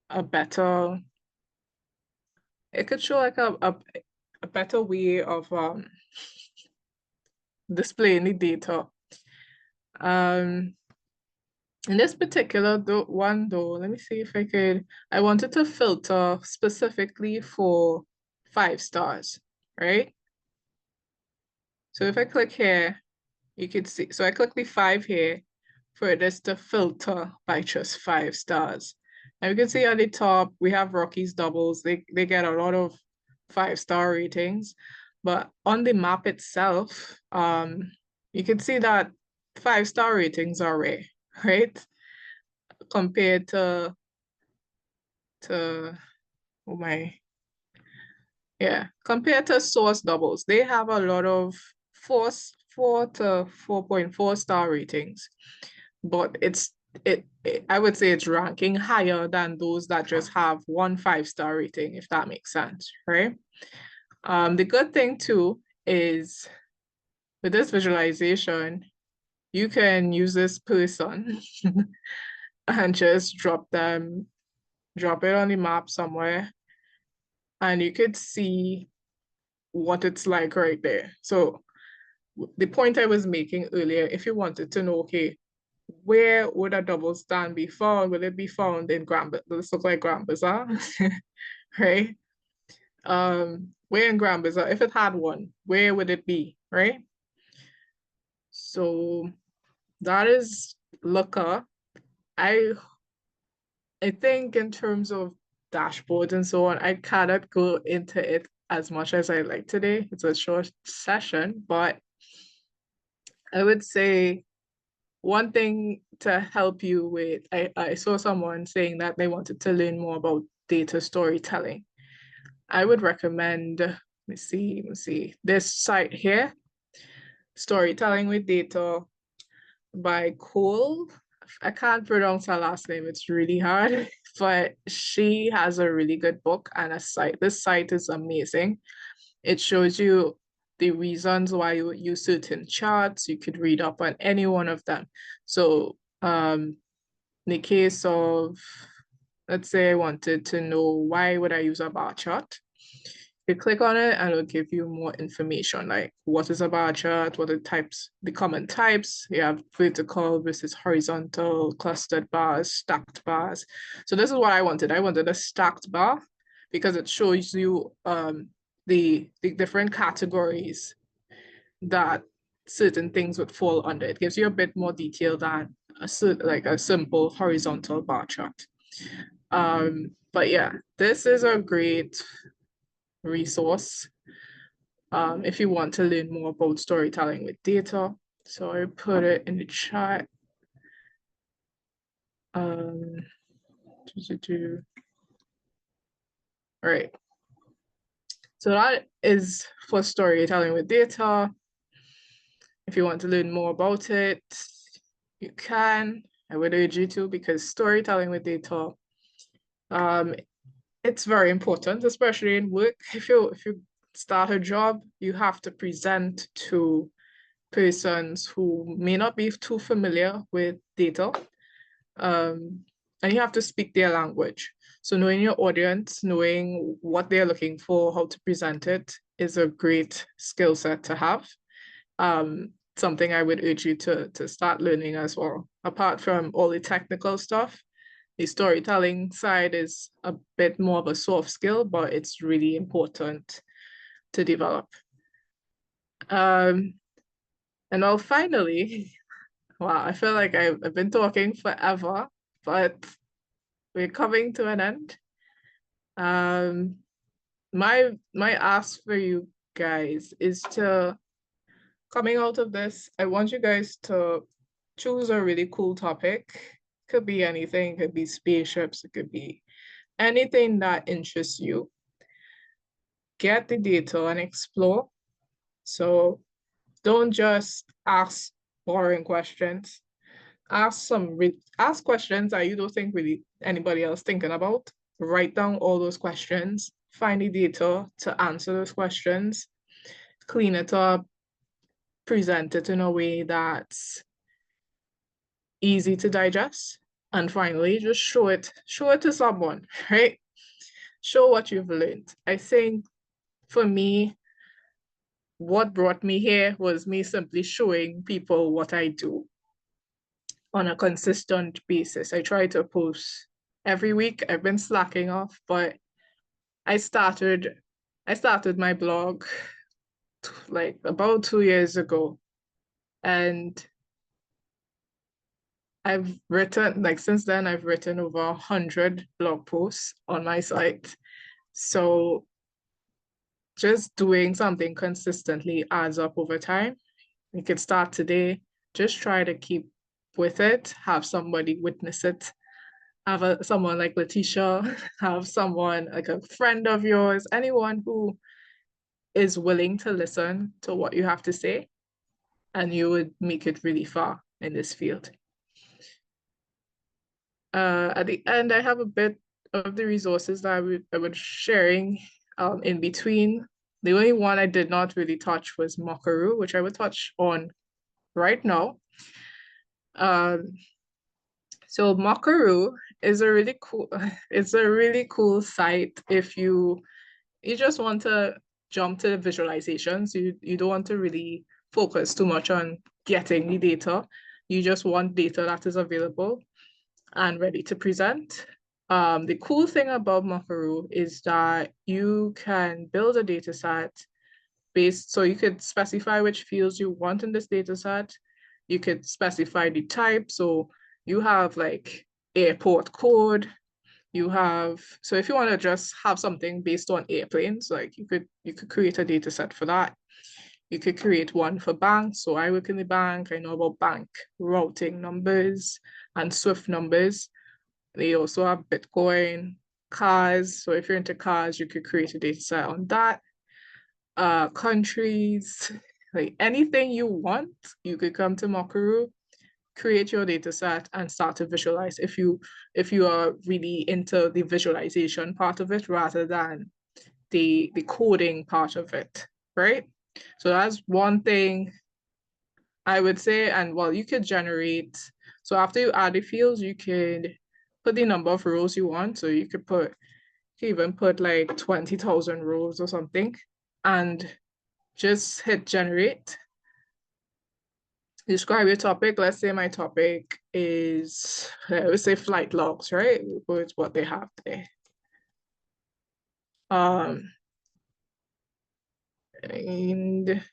a better, it could show like a better way of displaying the data. In this particular one though, let me see if I wanted to filter specifically for 5 stars, right? So if I click here, you could see, so I click the 5 here for this to filter by just 5 stars. And you can see at the top, we have Rockies doubles. They get a lot of 5-star ratings, but on the map itself, you can see that 5-star ratings are rare, right? Compared to oh my, yeah, compared to source doubles, they have a lot of 4 to 4.4 star ratings, but I would say it's ranking higher than those that just have 1 5-star rating, if that makes sense, right? The good thing too is with this visualization, you can use this person and just drop it on the map somewhere, and you could see what it's like right there. So the point I was making earlier, if you wanted to know, okay, where would a double stand be found? Will it be found in Grand Bazaar? This looks like Grand Bazaar, right? Where in Grand Bazaar, if it had one, where would it be, right? So that is Looker. I think in terms of dashboards and so on, I cannot go into it as much as I like today. It's a short session, but I would say one thing to help you with, I saw someone saying that they wanted to learn more about data storytelling. I would recommend, let me see, this site here, Storytelling with Data by Cole. I can't pronounce her last name, it's really hard, but she has a really good book and a site. This site is amazing. It shows you the reasons why you would use certain charts. You could read up on any one of them. So in the case of, let's say I wanted to know why would I use a bar chart, you click on it and it'll give you more information, like what is a bar chart, what are the common types. You have vertical versus horizontal, clustered bars, stacked bars. So this is what I wanted. I wanted a stacked bar because it shows you the different categories that certain things would fall under. It gives you a bit more detail than like a simple horizontal bar chart. But yeah, this is a great resource if you want to learn more about storytelling with data. So I put it in the chat. All right. So that is for storytelling with data. If you want to learn more about it, you can. I would urge you to, because storytelling with data, it's very important, especially in work. If you start a job, you have to present to persons who may not be too familiar with data, and you have to speak their language. So knowing your audience, knowing what they're looking for, how to present it is a great skill set to have. Something I would urge you to start learning as well. Apart from all the technical stuff, the storytelling side is a bit more of a soft skill, but it's really important to develop. And well, finally, wow, I feel like I've been talking forever, but we're coming to an end. Um, my ask for you guys is to coming out of this, I want you guys to choose a really cool topic. Could be anything, could be spaceships, it could be anything that interests you. Get the data and explore. So don't just ask boring questions. Ask questions that you don't think really anybody else thinking about. Write down all those questions. Find the data to answer those questions. Clean it up. Present it in a way that's easy to digest. And finally, just show it. Show it to someone, right? Show what you've learned. I think for me, what brought me here was me simply showing people what I do on a consistent basis. I try to post every week. I've been slacking off, but I started my blog like about 2 years ago. And I've written, like since then, I've written over 100 blog posts on my site. So just doing something consistently adds up over time. You could start today. Just try to keep with it, have somebody witness it. Have someone like Letitia, have someone like a friend of yours, anyone who is willing to listen to what you have to say, and you would make it really far in this field. At the end, I have a bit of the resources that I was sharing in between. The only one I did not really touch was Mockaroo, which I will touch on right now. So Mockaroo is a really cool, it's a really cool site if you just want to jump to the visualizations. You don't want to really focus too much on getting the data. You just want data that is available and ready to present. The cool thing about Mockaroo is that you can build a data set so you could specify which fields you want in this data set. You could specify the type. So you have like airport code. So if you want to just have something based on airplanes, like you could create a data set for that. You could create one for banks. So I work in the bank. I know about bank routing numbers and SWIFT numbers. They also have Bitcoin, cars. So if you're into cars, you could create a data set on that. Countries, like anything you want, you could come to Mockaroo, create your data set and start to visualize if you are really into the visualization part of it rather than the coding part of it, right? So that's one thing I would say. And well, you could generate, so after you add the fields, you could put the number of rows you want. So you could even put like 20,000 rows or something and just hit generate. Describe your topic. Let's say my topic is, I would say flight logs, right? It's what they have there. And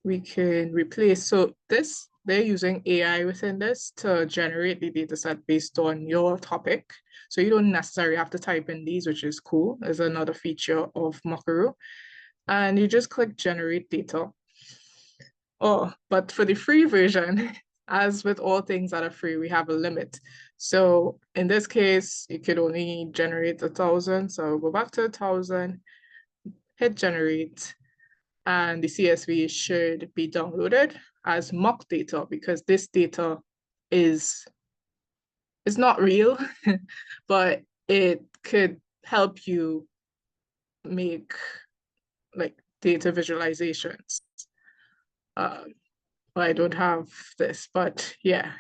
we can replace, so they're using AI within this to generate the data set based on your topic. So you don't necessarily have to type in these, which is cool. There's another feature of Mockaroo. And you just click generate data. Oh, but for the free version, as with all things that are free, we have a limit. So in this case, you could only generate 1,000. So go back to 1,000, hit generate, and the CSV should be downloaded as mock data because this data is not real, but it could help you make like data visualizations. I don't have this, but yeah,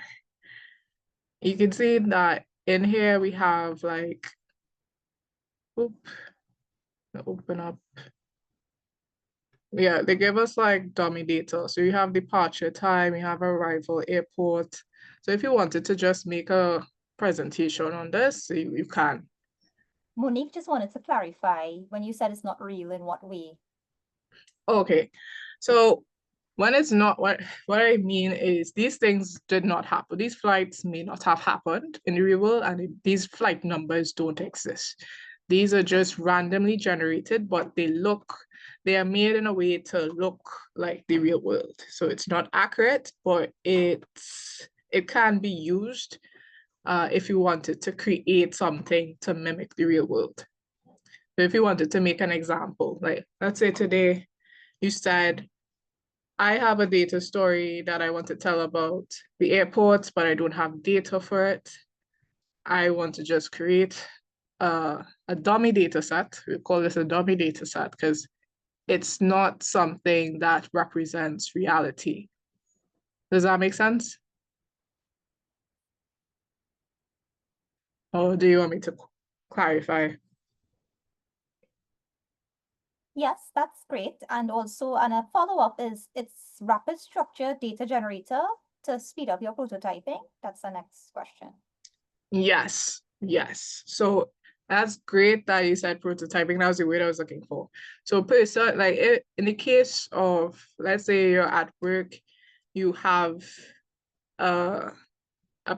you can see that in here we have like, open up. Yeah, they give us like dummy data. So you have departure time, you have arrival, airport. So if you wanted to just make a presentation on this, you can. Monique just wanted to clarify when you said it's not real, in what way? Okay, so when it's not, what I mean is these things did not happen. These flights may not have happened in the real world, and these flight numbers don't exist. These are just randomly generated, but they are made in a way to look like the real world. So it's not accurate, but it can be used if you wanted to create something to mimic the real world. So if you wanted to make an example, like let's say today you said, I have a data story that I want to tell about the airports, but I don't have data for it. I want to just create a dummy data set. We call this a dummy data set because it's not something that represents reality. Does that make sense? Or do you want me to clarify? Yes, that's great. And also, and a follow-up is it's rapid structure data generator to speed up your prototyping. That's the next question. Yes, yes. So that's great that you said prototyping. That was the word I was looking for. So person, like in the case of, let's say you're at work, you have a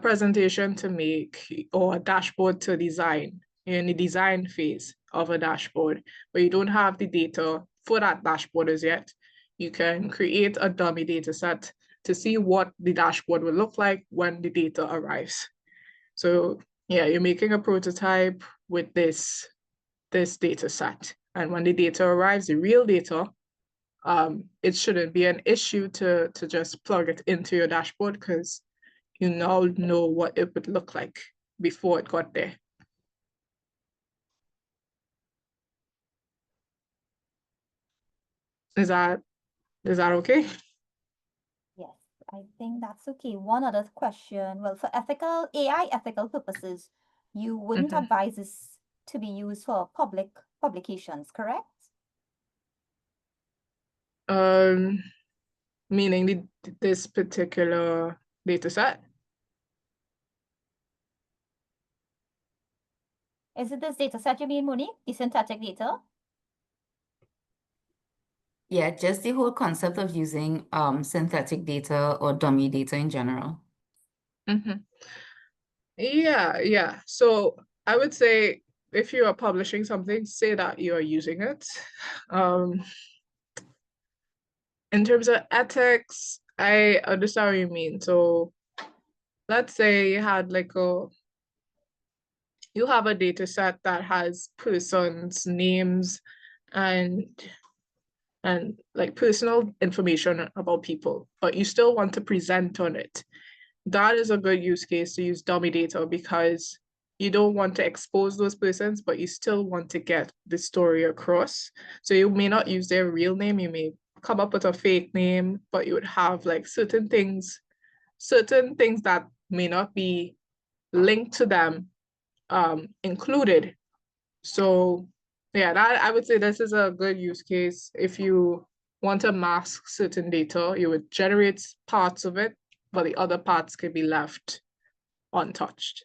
presentation to make or a dashboard to design. You're in the design phase of a dashboard, but you don't have the data for that dashboard as yet. You can create a dummy data set to see what the dashboard will look like when the data arrives. So yeah, you're making a prototype with this data set. And when the data arrives, the real data, it shouldn't be an issue to just plug it into your dashboard because you now know what it would look like before it got there. Is that okay? Yes, I think that's okay. One other question. Well, for AI ethical purposes, you wouldn't Mhm. advise this to be used for public publications, correct? Um, Meaning this particular data set. Is it this data set you mean, Monique? The synthetic data? Yeah, just the whole concept of using synthetic data or dummy data in general. Mhm. Yeah, yeah. So I would say if you are publishing something, say that you are using it. Um, in terms of ethics, I understand what you mean. So let's say you have a data set that has persons' names and like personal information about people, but you still want to present on it. That is a good use case to use dummy data because you don't want to expose those persons, but you still want to get the story across. So you may not use their real name, you may come up with a fake name, but you would have like certain things that may not be linked to them included. So yeah, that I would say this is a good use case. If you want to mask certain data, you would generate parts of it, but the other parts could be left untouched.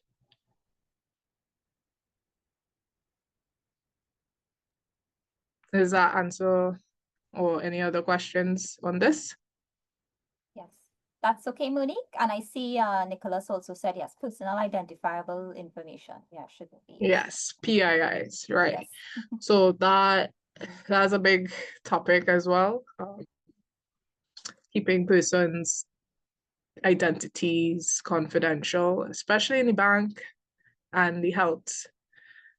Does that answer or any other questions on this? Yes, that's okay, Monique. And I see Nicholas also said yes, personal identifiable information. Yeah, shouldn't be used. Yes, PIIs, right. Yes. So that's a big topic as well. Keeping persons' identities confidential, especially in the bank and the health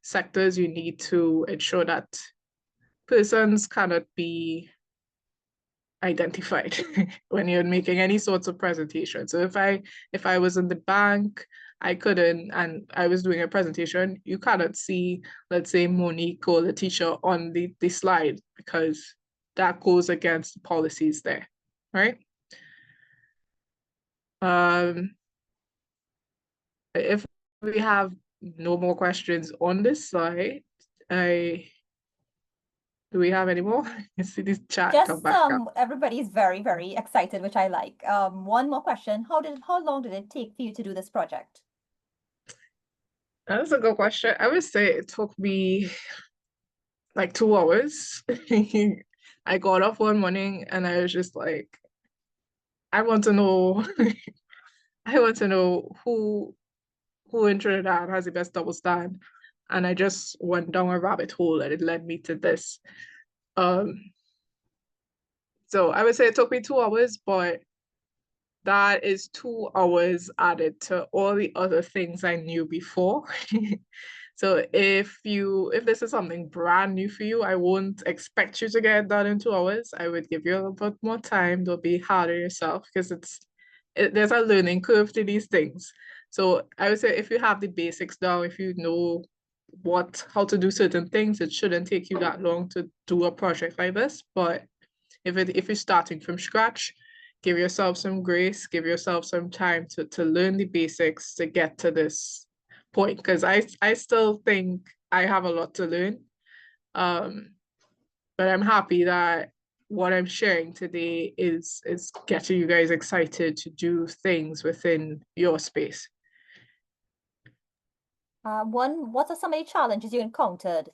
sectors, you need to ensure that persons cannot be identified when you're making any sorts of presentation. So if I was in the bank, I couldn't, and I was doing a presentation, you cannot see, let's say, Monique or Letitia on the slide because that goes against the policies there, right? If we have no more questions on this slide, do we have any more? I see this chat come Just back up. everybody's very, very excited, which I like. One more question. How long did it take for you to do this project? That's a good question. I would say it took me like 2 hours. I got up one morning and I was just like, I want to know I want to know who in Trinidad has the best double stand. And I just went down a rabbit hole and it led me to this. So I would say it took me 2 hours, but that is 2 hours added to all the other things I knew before. So if this is something brand new for you, I won't expect you to get it done in 2 hours. I would give you a little bit more time. Don't be hard on yourself because there's a learning curve to these things. So I would say if you have the basics down, if you know how to do certain things, it shouldn't take you that long to do a project like this. But if you're starting from scratch, give yourself some grace, give yourself some time to learn the basics to get to this point. Because I still think I have a lot to learn. But I'm happy that what I'm sharing today is getting you guys excited to do things within your space. What are some of the challenges you encountered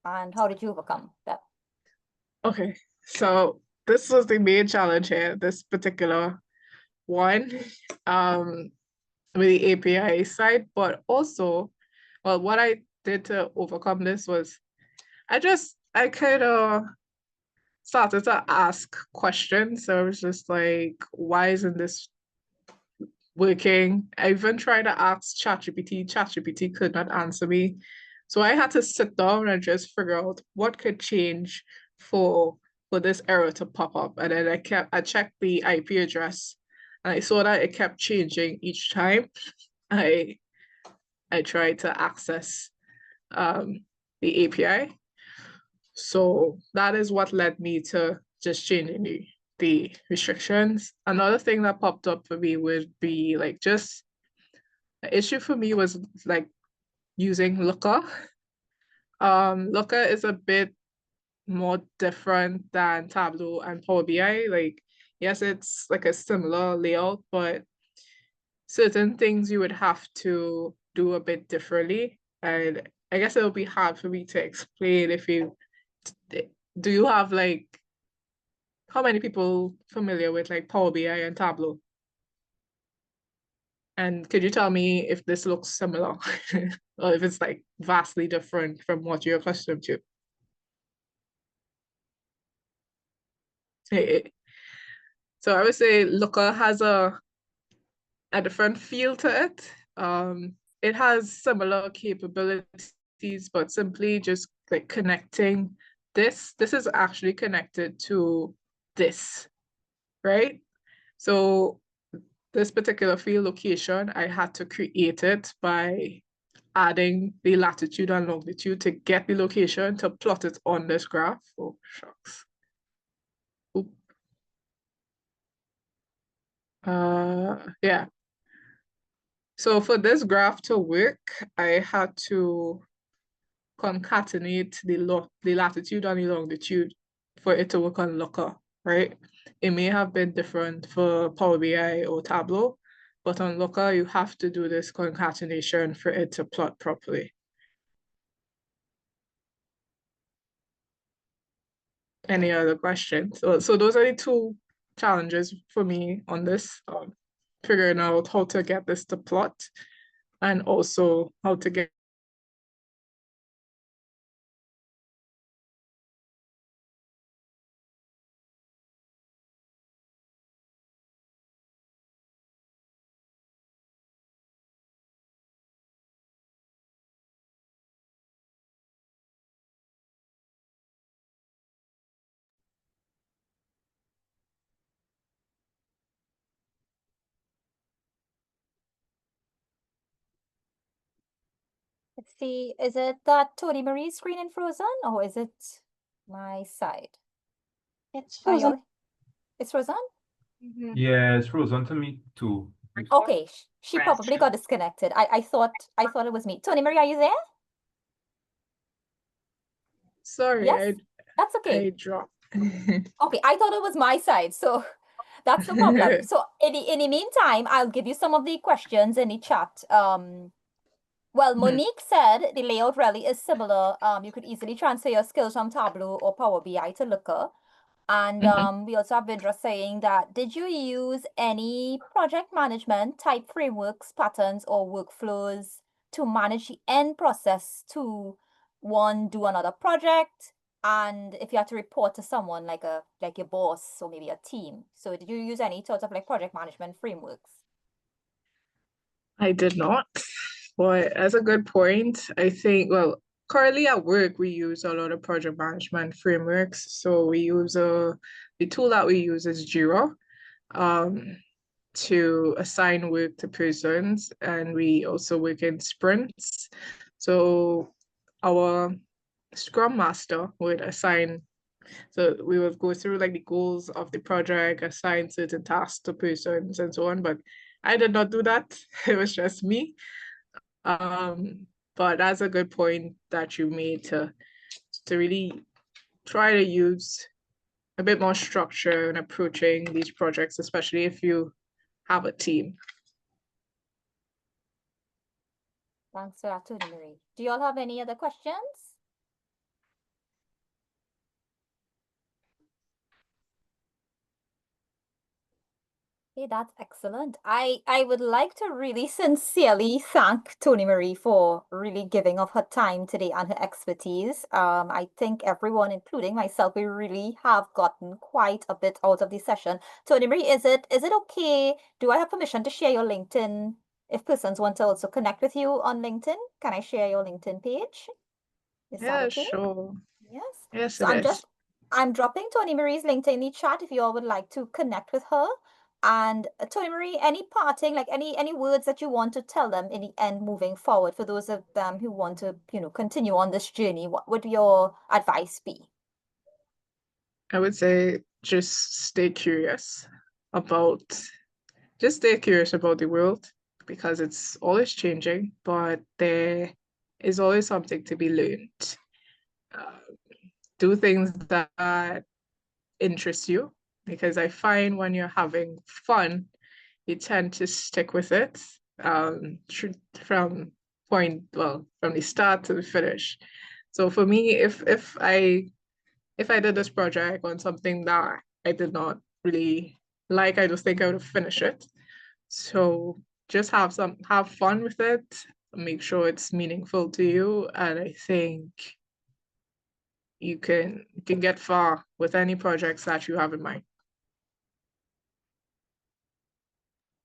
and how did you overcome that? Okay, so this was the main challenge here, this particular one, with the API side, but also, well, what I did to overcome this was I kind of started to ask questions. So I was just like, why isn't this working? I even tried to ask ChatGPT. ChatGPT could not answer me. So I had to sit down and just figure out what could change for this error to pop up. And then I checked the IP address and I saw that it kept changing each time I tried to access the API. So that is what led me to just changing the restrictions. Another thing that popped up for me would be like just the issue for me was like using Looker. Looker is a bit more different than Tableau and Power BI. Like, yes, it's like a similar layout, but certain things you would have to do a bit differently. And I guess it'll be hard for me to explain if you do you have like how many people familiar with like Power BI and Tableau? And could you tell me if this looks similar or if it's like vastly different from what you're accustomed to? So I would say Looker has a different feel to it. It has similar capabilities, but simply just like connecting this is actually connected to this, right? So this particular field location, I had to create it by adding the latitude and longitude to get the location to plot it on this graph. Oh, shucks. Oop. Yeah. So for this graph to work, I had to concatenate the latitude and the longitude for it to work on Looker, right? It may have been different for Power BI or Tableau, but on Looker, you have to do this concatenation for it to plot properly. Any other questions? So those are the two challenges for me on this, figuring out how to get this to plot and also how to get Let's see, is it that Toni-Marie's screen in frozen or is it my side? It's Are frozen. it's frozen? Yeah, it's frozen to me too. Okay, she probably got disconnected. I thought it was me. Toni-Marie, are you there? Sorry, Yes, that's okay. I dropped. Okay, I thought it was my side, so that's the problem. So in the meantime, I'll give you some of the questions in the chat. Well, Monique said the layout really is similar. You could easily transfer your skills from Tableau or Power BI to Looker. And we also have Vidra saying that, did you use any project management type frameworks, patterns, or workflows to manage the end process to one, do another project? And if you had to report to someone like your boss or maybe a team. So did you use any sort of like project management frameworks? I did not, but as a good point, I think, well, currently at work, we use a lot of project management frameworks. So we use the tool that we use is Jira to assign work to persons, and we also work in sprints. So our Scrum Master would assign, so we would go through like the goals of the project, assign certain tasks to persons and so on, but I did not do that. It was just me. But that's a good point that you made to really try to use a bit more structure in approaching these projects, especially if you have a team. Thanks for that, Toni-Marie. Do you all have any other questions? Okay, that's excellent. I would like to really sincerely thank Toni-Marie for really giving of her time today and her expertise. I think everyone, including myself, we really have gotten quite a bit out of the session. Toni-Marie, is it okay? Do I have permission to share your LinkedIn if persons want to also connect with you on LinkedIn? Can I share your LinkedIn page? Is that Yeah, okay? sure. Yes. Yes, So it is. I'm dropping Toni-Marie's LinkedIn in the chat if you all would like to connect with her. And Toni-Marie, any parting, like any words that you want to tell them in the end moving forward for those of them who want to, continue on this journey, what would your advice be? I would say just stay curious about the world, because it's always changing, but there is always something to be learned. Do things that interest you, because I find when you're having fun, you tend to stick with it from the start to the finish. So for me, if I did this project on something that I did not really like, I just think I would have finished it. So just have fun with it, make sure it's meaningful to you, and I think you can get far with any projects that you have in mind.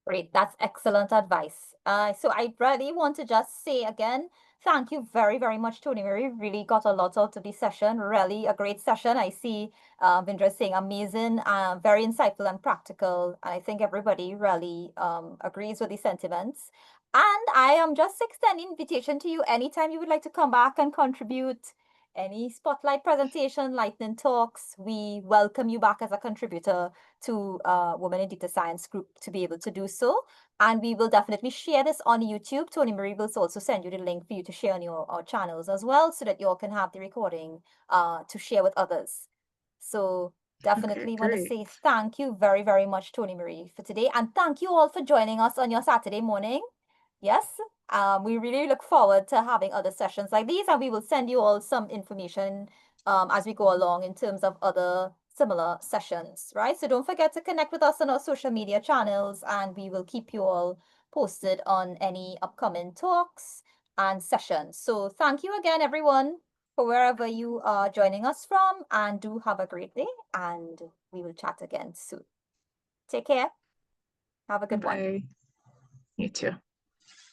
Great, that's excellent advice. So I really want to just say again, thank you very, very much, Toni-Marie. Really got a lot out of the session. Really a great session. I see Vindra saying amazing, very insightful and practical. I think everybody really agrees with the sentiments. And I am just extending invitation to you anytime you would like to come back and contribute any spotlight presentation, lightning talks. We welcome you back as a contributor to Women in Data Science group to be able to do so. And we will definitely share this on YouTube. Toni-Marie will also send you the link for you to share on our channels as well, so that you all can have the recording to share with others. So definitely want to say thank you very, very much, Toni-Marie, for today. And thank you all for joining us on your Saturday morning. Yes, we really look forward to having other sessions like these, and we will send you all some information as we go along in terms of other similar sessions, right? So don't forget to connect with us on our social media channels, and we will keep you all posted on any upcoming talks and sessions. So thank you again, everyone, for wherever you are joining us from, and do have a great day, and we will chat again soon. Take care. Have a good one. Bye. You too.